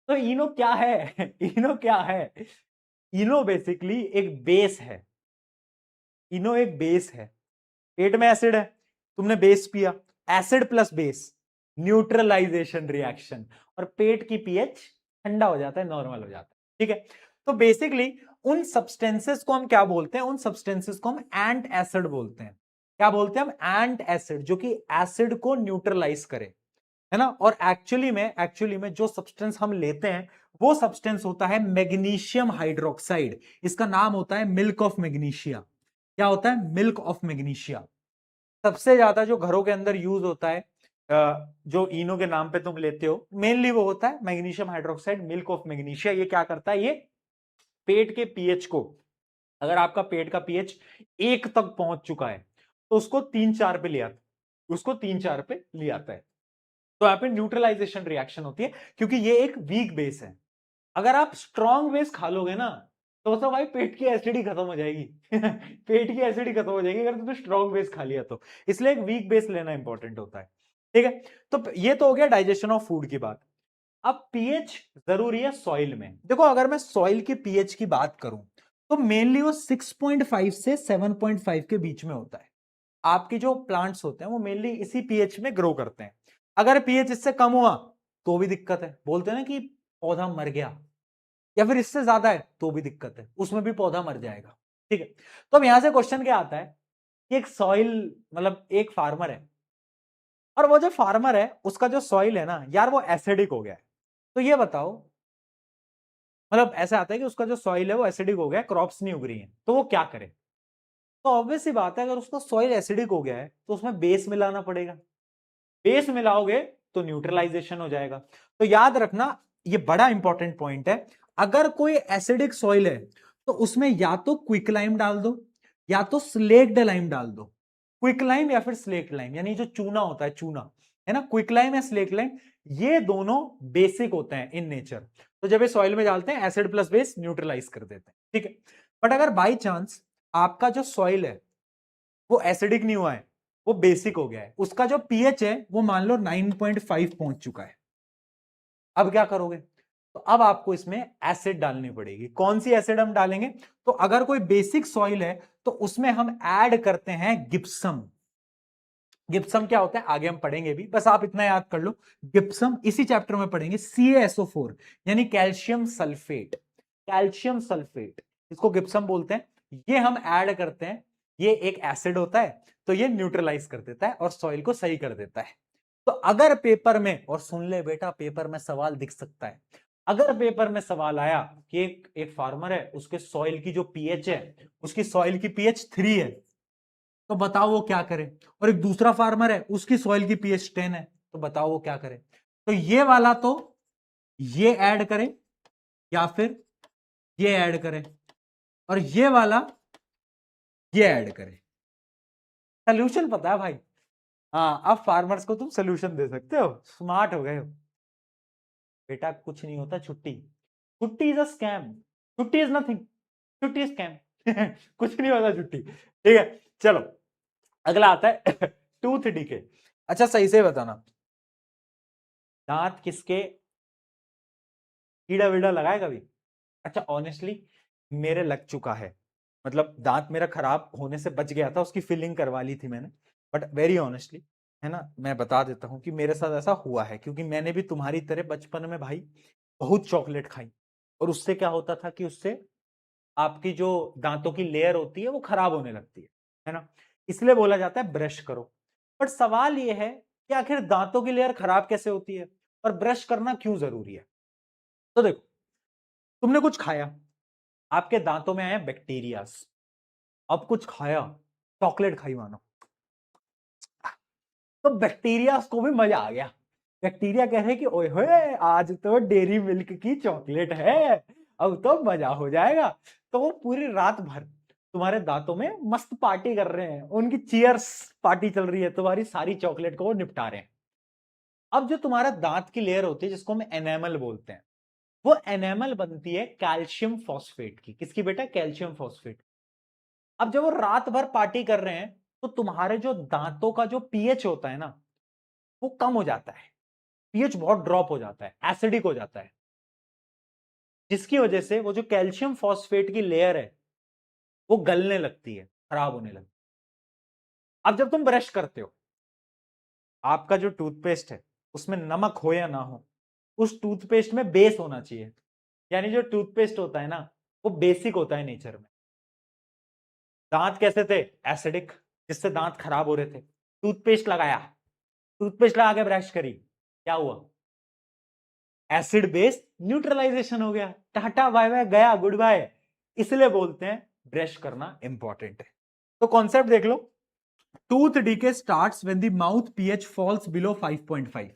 तो इनो क्या है? इनो क्या है? इनो बेसिकली एक बेस है। इनो एक बेस है। पेट में एसिड है, तुमने बेस पिया, acid plus base, neutralisation reaction, और पेट की पीएच ठंडा हो जाता है, नॉर्मल हो जाता है। ठीक है? तो बेसिकली उन सब्सटेंसेस को हम क्या बोलते हैं? उन सब्सटेंसेस को हम एंट एसिड बोलते हैं। क्या बोलते हैं हम? एंट एसिड, जो कि एसिड को न्यूट्रलाइज करे, है ना? और एक्चुअली में जो सब्सटेंस हम लेते हैं वो सब्सटेंस होता है मैग्नीशियम हाइड्रोक्साइड। इसका नाम होता है मिल्क ऑफ मैग्नीशिया। क्या होता है? Milk of magnesia. सबसे ज्यादा जो घरों के अंदर यूज होता है, जो इनो के नाम पे तुम लेते हो, मेनली वो होता है magnesium hydroxide, milk of magnesia. ये क्या करता है? ये पेट के पीएच को, अगर आपका पेट का पीएच 1 तक पहुंच चुका है तो उसको 3-4 पे ले आता है, उसको 3-4 पे ले आता है। तो यहाँ पे न्यूट्रलाइजेशन रिएक्शन होती है, क्योंकि ये एक वीक बेस है। अगर आप स्ट्रॉन्ग बेस खा लोगे ना, तो भाई पेट की एसिडिटी खत्म हो जाएगी। पेट की एसिडिटी खत्म हो जाएगी अगर तुमने स्ट्रॉन्ग बेस खा लिया तो। इसलिए एक वीक बेस लेना इंपॉर्टेंट होता है। ठीक है? तो ये तो हो गया डाइजेशन ऑफ फूड की बात। अब पीएच जरूरी है सॉइल में। देखो, अगर मैं सॉइल की पीएच की बात करूं तो मेनली वो 6.5 से 7.5 के बीच में होता है। आपके जो प्लांट्स होते हैं वो मेनली इसी पीएच में ग्रो करते हैं। अगर पीएच इससे कम हुआ तो भी दिक्कत है। बोलते हैं ना कि पौधा मर गया, या फिर इससे ज्यादा है तो भी दिक्कत है, उसमें भी पौधा मर जाएगा। ठीक है? तो अब यहां से क्वेश्चन क्या आता है कि एक सॉइल, मतलब एक फार्मर है, और वो जो फार्मर है उसका जो सॉइल है ना यार, वो एसिडिक हो गया है। तो ये बताओ, मतलब ऐसा आता है कि उसका जो सॉइल है वो एसिडिक हो गया है, क्रॉप्स नहीं उग रही हैं, तो वो क्या करे? तो ऑब्वियस सी बात है, अगर उसका सॉइल एसिडिक हो गया है तो उसमें बेस मिलाना पड़ेगा। बेस मिलाओगे तो न्यूट्रलाइजेशन हो जाएगा। तो याद रखना, ये बड़ा इंपॉर्टेंट पॉइंट है। अगर कोई एसिडिक सॉइल है तो उसमें या तो क्विकलाइम डाल दो या तो स्लेक्ड लाइम डाल दो। क्विकलाइम या फिर स्लेक्ड लाइम, यानी जो चूना होता है, चूना, है ना, क्विकलाइम या स्लेक्ड लाइम, ये दोनों बेसिक होते हैं इन नेचर। तो जब ये सॉइल में डालते हैं, एसिड प्लस बेस न्यूट्रलाइज कर देते हैं। ठीक है? बट अगर बाई चांस आपका जो सॉइल है वो एसिडिक नहीं हुआ है, वो बेसिक हो गया है, उसका जो पीएच है वो मान लो 9.5 पहुंच चुका है, अब क्या करोगे? तो अब आपको इसमें एसिड डालनी पड़ेगी। कौन सी एसिड हम डालेंगे? तो अगर कोई बेसिक सॉइल है तो उसमें हम ऐड करते हैं गिप्सम। गिप्सम क्या होता है आगे हम पढ़ेंगे भी, बस आप इतना याद कर लो। गिप्सम इसी चैप्टर में पढ़ेंगे, CaSO4 यानी कैल्शियम सल्फेट। कैल्शियम सल्फेट, इसको गिप्सम बोलते हैं। ये हम ऐड करते हैं, ये एक एसिड होता है, तो ये न्यूट्रलाइज कर देता है और सॉइल को सही कर देता है। तो अगर पेपर में, और सुन ले बेटा, पेपर में सवाल दिख सकता है, अगर पेपर में सवाल आया कि एक फार्मर है, उसके सॉइल की जो पीएच है, उसकी सॉइल की पीएच 3 है, तो बताओ वो क्या करे? और एक दूसरा फार्मर है, उसकी सॉइल की पीएच 10 है, तो बताओ वो क्या करे? तो ये वाला तो ये ऐड करे, या फिर ये ऐड करे, और ये वाला ये ऐड करे। सोल्यूशन पता है भाई? हाँ, अब फार्मर्स को तुम सोल्यूशन दे सकते हो, स्मार्ट हो गए हो। बेटा कुछ नहीं होता छुट्टी, छुट्टी इज अ स्कैम, छुट्टी इज नथिंग, छुट्टी इज स्कैम। कुछ नहीं होता छुट्टी। ठीक है? चलो, अगला आता है टूथ डीके। अच्छा सही से बताना, दांत किसके कीड़ा वीड़ा लगाए कभी? अच्छा ऑनेस्टली मेरे लग चुका है, मतलब दांत मेरा खराब होने से बच गया था, उसकी फिलिंग करवा ली थी मैंने। बट वेरी ऑनेस्टली, है ना, मैं बता देता हूं कि मेरे साथ ऐसा हुआ है, क्योंकि मैंने भी तुम्हारी तरह बचपन में भाई बहुत चॉकलेट खाई, और उससे क्या होता था कि उससे आपकी जो दांतों की लेयर होती है वो खराब होने लगती है ना? इसलिए बोला जाता है ब्रश करो। बट सवाल ये है कि आखिर दांतों की लेयर खराब कैसे होती है और ब्रश करना क्यों जरूरी है? तो देखो, तुमने कुछ खाया, आपके दांतों में आए बैक्टीरियाज, अब कुछ खाया, चॉकलेट खाई मानो, तो बैक्टीरिया को भी मजा आ गया। बैक्टीरिया कह रहे कि ओए होए आज तो डेयरी मिल्क की चॉकलेट है, अब तो मजा हो जाएगा। तो वो पूरी रात भर तुम्हारे दांतों में मस्त पार्टी कर रहे हैं, उनकी चीयर्स पार्टी चल रही है, तुम्हारी सारी चॉकलेट को वो निपटा रहे हैं। अब जो तुम्हारा दांत की लेयर होती है जिसको हम एनेमल बोलते हैं, वो एनेमल बनती है कैल्शियम फॉस्फेट की। किसकी बेटा? Calcium phosphate. अब जब वो रात भर पार्टी कर रहे हैं तो तुम्हारे जो दांतों का जो पीएच होता है ना, वो कम हो जाता है, पीएच बहुत ड्रॉप हो जाता है, एसिडिक हो जाता है, जिसकी वजह से वो जो कैल्शियम फॉस्फेट की लेयर है वो गलने लगती है, खराब होने लगती है। अब जब तुम ब्रश करते हो, आपका जो टूथपेस्ट है उसमें नमक हो या ना हो, उस टूथपेस्ट में बेस होना चाहिए। यानी जो टूथपेस्ट होता है ना, वो बेसिक होता है नेचर में। दांत कैसे थे? एसिडिक, जिससे दांत खराब हो रहे थे। टूथपेस्ट लगाया, टूथपेस्ट लगा के ब्रश करी, क्या हुआ? एसिड बेस न्यूट्रलाइजेशन हो गया, टाटा बाय बाय गया, गुड बाय। इसलिए बोलते हैं ब्रश करना इंपॉर्टेंट है। तो कॉन्सेप्ट देख लो, tooth decay starts when the mouth pH falls below 5.5।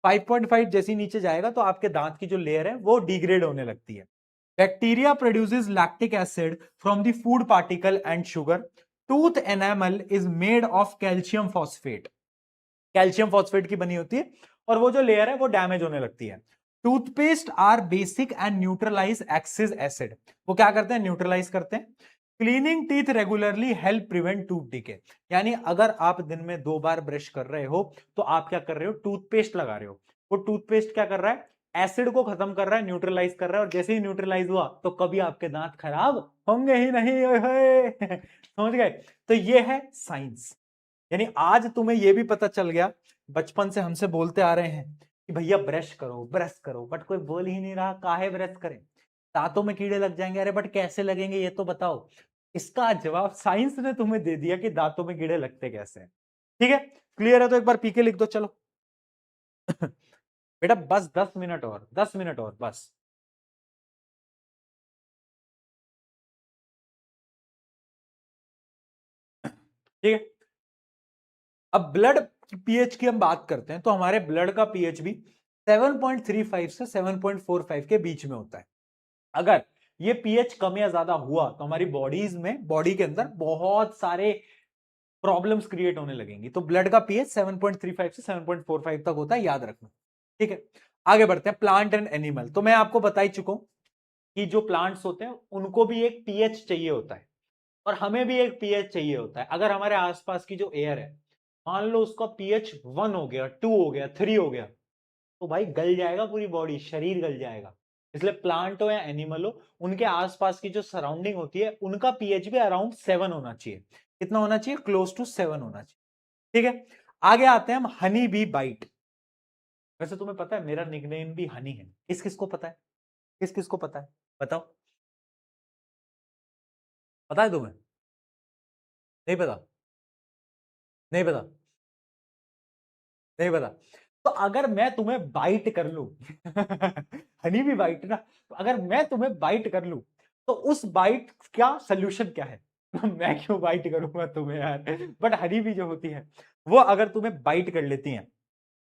5.5 जैसे नीचे जाएगा तो आपके दांत की जो लेयर है वो डिग्रेड होने लगती है। Bacteria produces lactic acid from the food particle and sugar. Tooth enamel is made of calcium phosphate, calcium phosphate की बनी होती है, और वो जो लेयर है वो डैमेज होने लगती है। Toothpaste are basic and neutralise excess acid, वो क्या करते हैं? न्यूट्रलाइज करते हैं। Cleaning teeth regularly help prevent tooth decay, यानी अगर आप दिन में 2 बार ब्रश कर रहे हो तो आप क्या कर रहे हो? टूथपेस्ट लगा रहे हो। वो टूथपेस्ट क्या कर रहा है? एसिड को खत्म कर रहा है, न्यूट्रलाइज कर रहा है, और जैसे ही न्यूट्रलाइज हुआ तो कभी आपके दांत खराब होंगे ही नहीं। समझ गए? तो ये है साइंस। यानी आज तुम्हें यह भी पता चल गया, बचपन से हमसे बोलते आ रहे हैं कि भैया ब्रश करो ब्रश करो, बट कोई बोल ही नहीं रहा काहे ब्रश करें, दांतों में कीड़े लग जाएंगे। अरे बट कैसे लगेंगे ये तो बताओ। इसका जवाब साइंस ने तुम्हें दे दिया कि दांतों में कीड़े लगते कैसे हैं। ठीक है, क्लियर है? तो एक बार पीके लिख दो चलो। बेटा बस 10 मिनट और, 10 मिनट और बस। ठीक है, अब ब्लड पीएच की हम बात करते हैं तो हमारे ब्लड का पीएच भी 7.35 से 7.45 के बीच में होता है। अगर ये पीएच कम या ज्यादा हुआ तो हमारी बॉडीज में, बॉडी के अंदर बहुत सारे प्रॉब्लम्स क्रिएट होने लगेंगी। तो ब्लड का पीएच 7.35 से 7.45 तक होता है, याद रखना। ठीक है, आगे बढ़ते हैं। प्लांट एंड एनिमल, तो मैं आपको बता ही चुका हूं कि जो प्लांट्स होते हैं उनको भी एक पीएच चाहिए होता है, और हमें भी एक पीएच चाहिए होता है। अगर हमारे आसपास की जो एयर है, मान लो उसका पीएच 1 हो गया, 2 हो गया, 3 हो गया, तो भाई गल जाएगा, पूरी बॉडी, शरीर गल जाएगा। इसलिए प्लांट हो या एनिमल हो, उनके आसपास की जो सराउंडिंग होती है उनका पीएच भी अराउंड 7 होना चाहिए। कितना होना चाहिए? क्लोज टू 7 होना चाहिए। ठीक है, आगे आते हैं हम हनी बी बाइट। वैसे तुम्हें पता है मेरा निकनेम भी हनी है, किस किस को पता है? किस किस को पता है बताओ? पता है तुम्हें? नहीं पता? नहीं पता? नहीं पता? तो अगर मैं तुम्हें बाइट कर लूं, हनी भी बाइट ना, तो अगर मैं तुम्हें बाइट कर लूं तो उस बाइट का सोल्यूशन क्या है? मैं क्यों बाइट करूंगा तुम्हें यार, बट हनी भी जो होती है वो अगर तुम्हें बाइट कर लेती है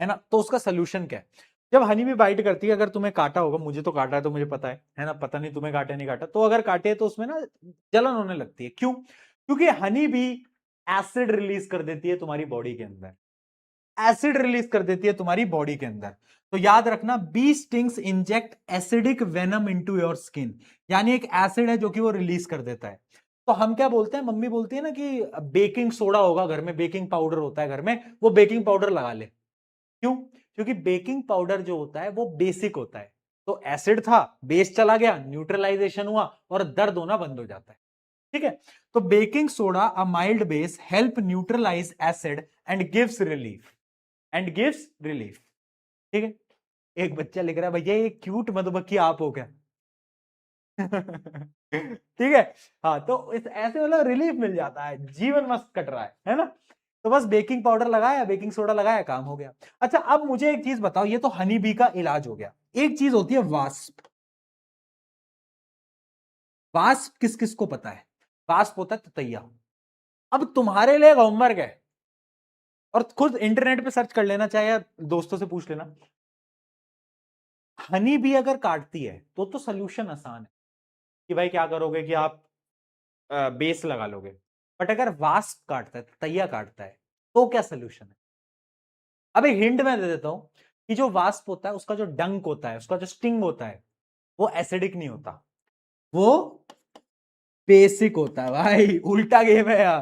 ना, तो उसका सोल्यूशन क्या है? जब हनी भी बाइट करती है, अगर तुम्हें काटा होगा, मुझे तो काटा है तो मुझे पता है ना, पता नहीं तुम्हें काटा नहीं काटा, तो अगर काटे तो उसमें ना जलन होने लगती है। क्यों? क्योंकि हनी भी एसिड रिलीज कर देती है तुम्हारी बॉडी के अंदर, एसिड रिलीज कर देती है तुम्हारी बॉडी के अंदर। तो याद रखना, bee stings inject acidic venom into your skin, यानी एक एसिड है जो कि वो रिलीज कर देता है। तो हम क्या बोलते हैं, मम्मी बोलती है ना कि बेकिंग सोडा होगा घर में, बेकिंग पाउडर होता है घर में, वो बेकिंग पाउडर लगा ले। क्यों? क्योंकि बेकिंग पाउडर जो होता है वो बेसिक होता है। तो एसिड था, बेस चला गया, न्यूट्रलाइजेशन हुआ, और दर्द होना बंद हो जाता है। ठीक है, तो baking soda a mild base help neutralise acid and gives relief, and gives relief. ठीक है, एक बच्चा लिख रहा है भैया ये क्यूट मधुमक्खी आप हो क्या? ठीक है, हाँ, तो इस ऐसे मतलब रिलीफ मिल जाता है, जीवन मस्त कट रहा है ना? तो बस बेकिंग पाउडर लगाया, बेकिंग सोडा लगाया, काम हो गया। अच्छा, अब मुझे एक चीज बताओ, ये तो हनी बी का इलाज हो गया, एक चीज होती है वास्प। वास्प किस किस को पता है? वास्प होता है ततैया। अब तुम्हारे लिए होमवर्क है, और खुद इंटरनेट पे सर्च कर लेना, चाहे या दोस्तों से पूछ लेना, हनी भी अगर काटती है तो सोल्यूशन आसान है कि भाई क्या करोगे कि आप बेस लगा लोगे। बट अगर वास्प काटता है, ततैया काटता है, तो क्या सोल्यूशन है? अब एक हिंट मैं दे देता हूं कि जो वास्प होता है उसका जो डंक होता है, उसका जो स्टिंग होता है, वो एसिडिक नहीं होता, वो बेसिक होता है। भाई उल्टा गेम है यार।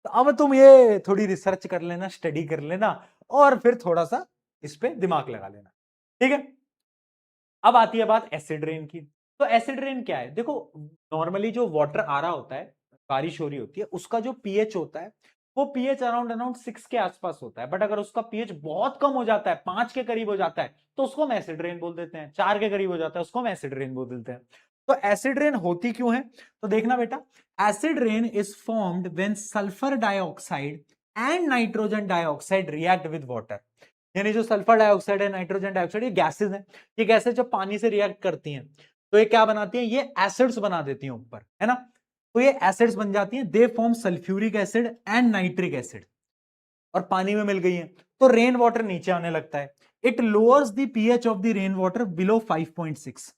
तो अब तुम ये थोड़ी रिसर्च कर लेना, स्टडी कर लेना, और फिर थोड़ा सा इस पे दिमाग लगा लेना, ठीक है। अब आती है बात एसिड रेन की। तो एसिड रेन क्या है? देखो, नॉर्मली जो वाटर आ रहा होता है, बारिश हो रही होती है, उसका जो पीएच होता है वो पीएच अराउंड अराउंड 6 के आसपास होता है। बट अगर उसका पीएच बहुत कम हो जाता है, 5 के करीब हो जाता है, तो उसको हम एसिड रेन बोल देते हैं। 4 के करीब हो जाता है, उसको हम एसिड रेन बोल देते हैं। तो एसिड रेन होती क्यों है? तो देखना बेटा, acid rain is formed when sulphur dioxide and nitrogen dioxide react with water. यानी जो सल्फर डाइऑक्साइड है, नाइट्रोजन डाइऑक्साइड, ये गैसेज हैं। ये गैसेज जब पानी से रिएक्ट करती हैं तो ये क्या बनाती हैं? ये एसिड्स बना देती हैं ऊपर, है ना। तो ये एसिड्स बन जाती हैं, they form sulphuric acid and nitric acid, और पानी में मिल गई है तो रेन वाटर नीचे आने लगता है। It lowers the pH of the rain water below 5.6।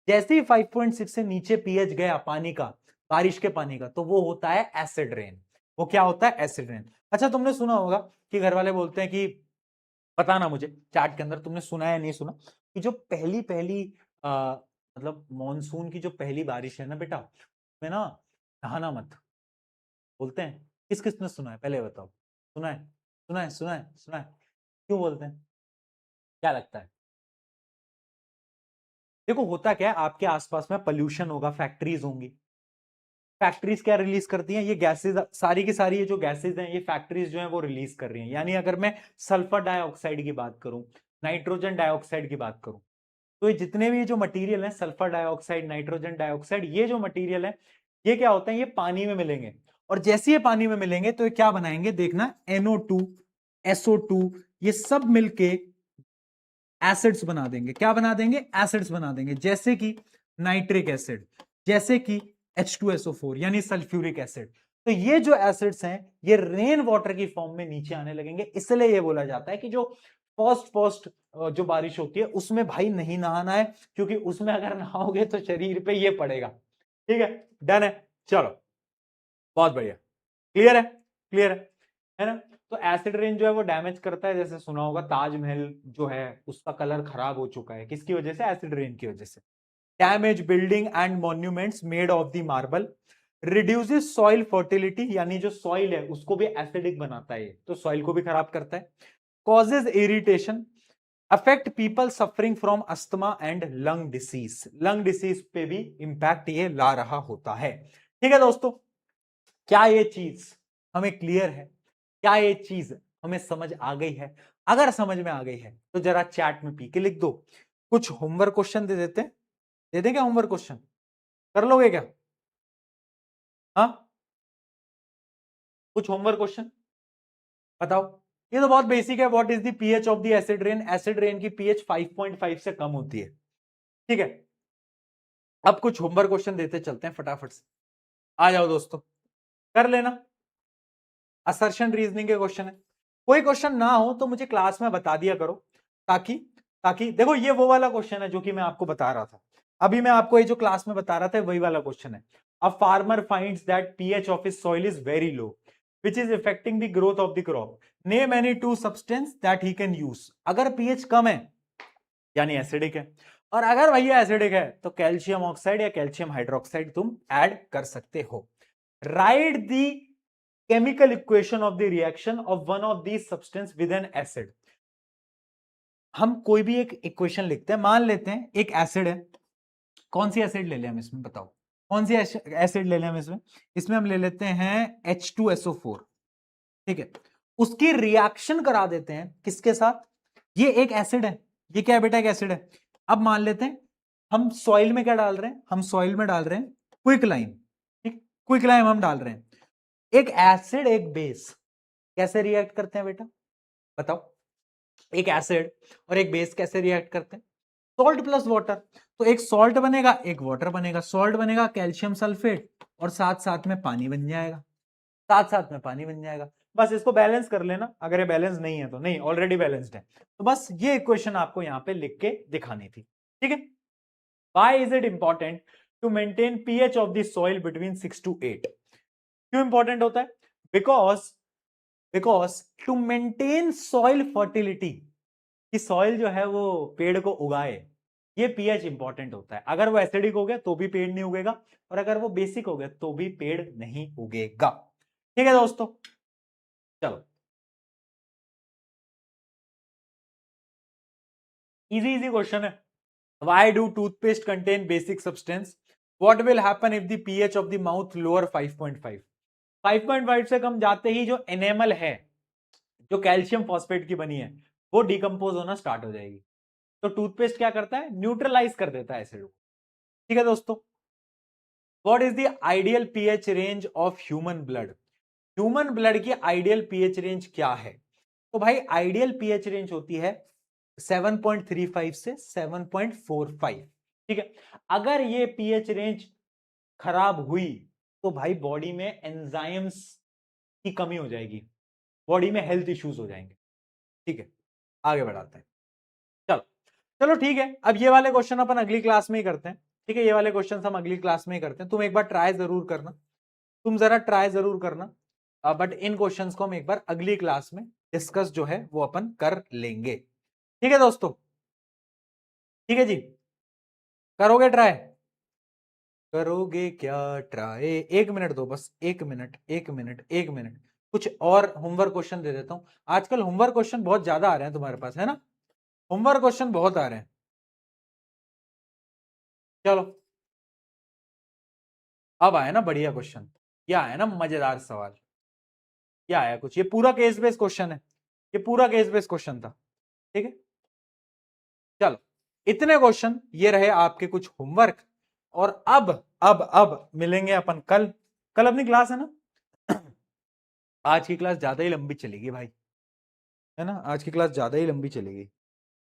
जैसे ही 5.6 से नीचे पीएच गया पानी का, बारिश के पानी का, तो वो होता है एसिड रेन। वो क्या होता है? Acid rain. अच्छा, तुमने सुना होगा कि घर वाले बोलते हैं कि, पता ना मुझे चैट के अंदर तुमने सुना है या नहीं सुना, कि जो पहली पहली मतलब मॉनसून की जो पहली बारिश है ना बेटा, में ना नहाना मत बोलते हैं। किस किस ने सुना है? पहले बताओ। सुना है? सुना है? सुना है? सुना है? क्यों बोलते हैं? क्या लगता है? देखो, होता क्या है, आपके आसपास में पोल्यूशन होगा, फैक्ट्रीज होंगी। फैक्ट्रीज क्या रिलीज करती हैं? ये गैसेज, सारी की सारी ये जो गैसेज हैं, ये फैक्ट्रीज जो है वो रिलीज कर रही हैं। यानी अगर मैं सल्फर डाइऑक्साइड की बात करूं, नाइट्रोजन डाइऑक्साइड की बात करूं, तो ये जितने भी जो मटेरियल हैं, सल्फर डाइऑक्साइड, नाइट्रोजन डाइऑक्साइड, ये जो मटेरियल है, ये क्या होता है? ये पानी में मिलेंगे, और जैसे ये पानी में मिलेंगे तो ये क्या बनाएंगे? देखना, NO2, SO2, ये सब मिलके एसिड्स बना देंगे। क्या बना देंगे? एसिड्स बना देंगे, जैसे कि नाइट्रिक एसिड, जैसे कि H2SO4 यानी सल्फ्यूरिक एसिड। तो ये जो एसिड्स हैं, ये रेन वाटर की फॉर्म में नीचे आने लगेंगे। इसलिए ये बोला जाता है कि जो फर्स्ट फर्स्ट जो बारिश होती है उसमें भाई नहीं नहाना है, क्योंकि उसमें अगर नहाओगे तो शरीर पे ये पड़ेगा। ठीक है, डन है, चलो, बहुत बढ़िया, क्लियर है, क्लियर है ना। तो एसिड रेन जो है वो डैमेज करता है, जैसे सुना होगा ताजमहल जो है उसका कलर खराब हो चुका है, किसकी वजह से? एसिड रेन की वजह से। Damage building and monuments made of the marble, reduces soil fertility, यानी जो सॉइल है उसको भी एसिडिक बनाता है, तो सॉइल को भी खराब करता है। Causes irritation, affect people suffering from asthma and lung disease, lung disease पे भी इंपैक्ट ये ला रहा होता है। ठीक है दोस्तों, क्या ये चीज हमें क्लियर है? क्या ये चीज हमें समझ आ गई है? अगर समझ में आ गई है तो जरा चैट में पी के लिख दो। कुछ होमवर्क क्वेश्चन दे देते हैं, दे दें क्या होमवर्क क्वेश्चन? कर लोगे क्या? हाँ, कुछ होमवर्क क्वेश्चन बताओ। ये तो बहुत बेसिक है। What is the pH of the acid rain? Acid rain की पीएच 5.5 से कम होती है। ठीक है, अब कुछ होमवर्क क्वेश्चन देते चलते हैं फटाफट से। आ जाओ दोस्तों, कर लेना। असर्शन रीजनिंग के क्वेश्चन है। कोई क्वेश्चन ना हो तो मुझे क्लास में बता दिया करो, ताकि ताकि देखो, ये वो वाला क्वेश्चन है जो कि मैं आपको बता रहा था। अभी मैं आपको ये जो क्लास में बता रहा था वही वाला क्वेश्चन है। A farmer finds that pH of his soil is very low which is affecting the growth of the crop, name any two substance that he can use. अगर पीएच कम है यानी एसिडिक है, और अगर भैया एसिडिक है तो कैल्शियम ऑक्साइड या कैल्शियम हाइड्रोक्साइड तुम ऐड कर सकते हो। Right the chemical equation of the reaction of one of these substance with an acid। हम कोई भी एक इक्वेशन लिखते हैं, मान लेते हैं एक एसिड है। कौन सी एसिड ले लें हम इसमें? बताओ, कौन सी एसिड ले लें हम इसमें? इसमें हम ले लेते हैं H2SO4। ठीक है, उसकी रिएक्शन करा देते हैं किसके साथ? ये एक एसिड है, ये क्या है बेटा? एक एसिड है। अब मान लेते हैं हम सॉइल में क्या डाल रहे हैं? हम सॉइल में डाल रहे हैं क्विक लाइम। ठीक, क्विक लाइम हम डाल रहे हैं। एक एसिड एक बेस कैसे रिएक्ट करते हैं बेटा? बताओ, एक एसिड और एक बेस कैसे रिएक्ट करते हैं? सॉल्ट प्लस वाटर, तो एक सॉल्ट बनेगा एक वाटर बनेगा, सॉल्ट बनेगा कैल्शियम सल्फेट और साथ साथ में पानी बन जाएगा, साथ साथ में पानी बन जाएगा। बस इसको बैलेंस कर लेना, अगर ये बैलेंस नहीं है तो, नहीं ऑलरेडी बैलेंस्ड है, तो बस ये इक्वेशन आपको यहां पे लिख के दिखानी थी, ठीक है। Why is it important to maintain pH of the soil between 6 to 8? क्यों इंपॉर्टेंट होता है? Because to maintain soil fertility, कि सॉइल जो है वो पेड़ को उगाए, ये पीएच इंपॉर्टेंट होता है। अगर वो एसिडिक हो गया तो भी पेड़ नहीं उगेगा, और अगर वो बेसिक हो गया तो भी पेड़ नहीं उगेगा। ठीक है दोस्तों, चलो इजी इजी क्वेश्चन है। Why do toothpaste contain basic substance? What will happen if the pH of the mouth lower 5.5? 5.5 से कम जाते ही जो एनेमल है, जो कैल्शियम फॉस्फेट की बनी है, वो डिकम्पोज होना स्टार्ट हो जाएगी। तो टूथपेस्ट क्या करता है? न्यूट्रलाइज कर देता है एसिड को। ठीक है दोस्तों, what is the ideal pH range of human blood? Human blood की आइडियल पीएच रेंज क्या है? तो भाई आइडियल पीएच रेंज होती है 7.35 से 7.45। ठीक है, अगर ये पीएच रेंज खराब हुई तो भाई बॉडी में एंजाइम्स की कमी हो जाएगी, बॉडी में हेल्थ इश्यूज हो जाएंगे। ठीक है, आगे बढ़ाते हैं। चलो चलो ठीक है, अब ये वाले क्वेश्चन अपन अगली क्लास में ही करते हैं। ठीक है, ये वाले क्वेश्चन हम अगली क्लास में ही करते हैं। तुम एक बार ट्राई जरूर करना, तुम जरा ट्राई जरूर करना, बट इन क्वेश्चंस को हम एक बार अगली क्लास में डिस्कस जो है वो अपन कर लेंगे। ठीक है दोस्तों, ठीक है जी, करोगे ट्राई? करोगे क्या ट्राई? एक मिनट दो बस, एक मिनट एक मिनट एक मिनट, कुछ और होमवर्क क्वेश्चन दे देता हूं। आजकल होमवर्क क्वेश्चन बहुत ज्यादा आ रहे हैं तुम्हारे पास, है ना? होमवर्क क्वेश्चन बहुत आ रहे हैं। चलो अब आया ना बढ़िया क्वेश्चन, क्या आया ना मजेदार सवाल, क्या आया कुछ, ये पूरा केस बेस्ड क्वेश्चन है, ये पूरा केस बेस्ड क्वेश्चन था। ठीक है, चलो इतने क्वेश्चन ये रहे आपके कुछ होमवर्क, और अब मिलेंगे अपन कल। कल अपनी क्लास है ना? आज की क्लास ज्यादा ही लंबी चलेगी भाई, है ना? आज की क्लास ज्यादा ही लंबी चलेगी।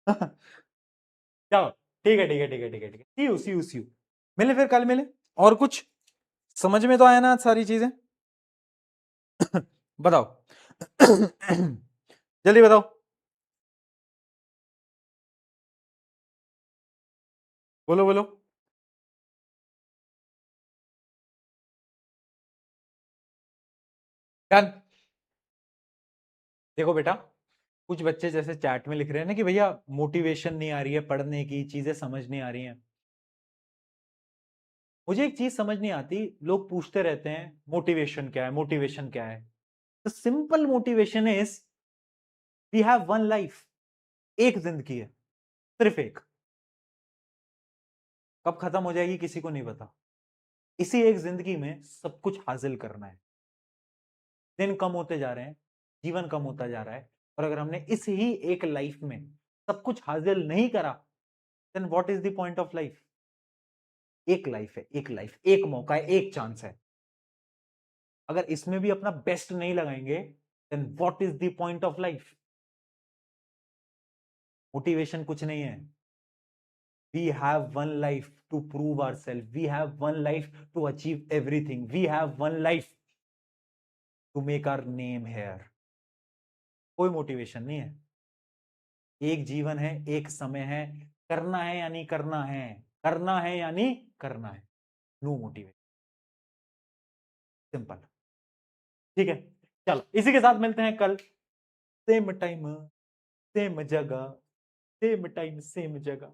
चलो ठीक है ठीक है ठीक है ठीक है ठीक है, see you see you see you, मिले फिर कल मिले। और कुछ समझ में तो आया ना सारी चीजें? बताओ। जल्दी बताओ, बोलो बोलो। डन। देखो बेटा, कुछ बच्चे जैसे चैट में लिख रहे हैं ना कि भैया मोटिवेशन नहीं आ रही है, पढ़ने की चीजें समझ नहीं आ रही हैं। मुझे एक चीज समझ नहीं आती, लोग पूछते रहते हैं मोटिवेशन क्या है, मोटिवेशन क्या है। The simple motivation is we have one life, एक जिंदगी है, सिर्फ एक। कब खत्म हो जाएगी किसी को नहीं पता। इसी एक जिंदगी में सब कुछ हासिल करना है। दिन कम होते जा रहे हैं, जीवन कम होता जा रहा है, और अगर हमने इस ही एक लाइफ में सब कुछ हासिल नहीं करा, then what is the point of life? एक लाइफ है, एक लाइफ, एक मौका है, एक चांस है। अगर इसमें भी अपना बेस्ट नहीं लगाएंगे, then what is the point of life? Motivation कुछ नहीं है। We have one life to prove ourselves, we have one life to achieve everything, we have one life to make our name here. कोई motivation नहीं है। एक जीवन है, एक समय है, करना है यानी करना है, करना है यानी करना है। No motivation, simple. ठीक है, चलो इसी के साथ मिलते हैं कल, सेम टाइम सेम जगह, सेम टाइम सेम जगह।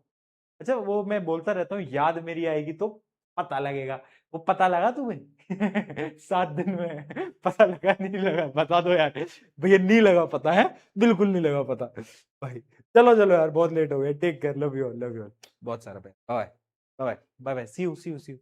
अच्छा वो मैं बोलता रहता हूँ, याद मेरी आएगी तो पता लगेगा। वो पता लगा तुम्हें? 7 दिन में पता लगा नहीं लगा? बता दो यार भैया, नहीं लगा पता है, बिल्कुल नहीं लगा पता भाई। चलो चलो यार, बहुत लेट हो गया। Take care, love you, love you, बहुत सारा। Bye bye bye bye, see you see you see you.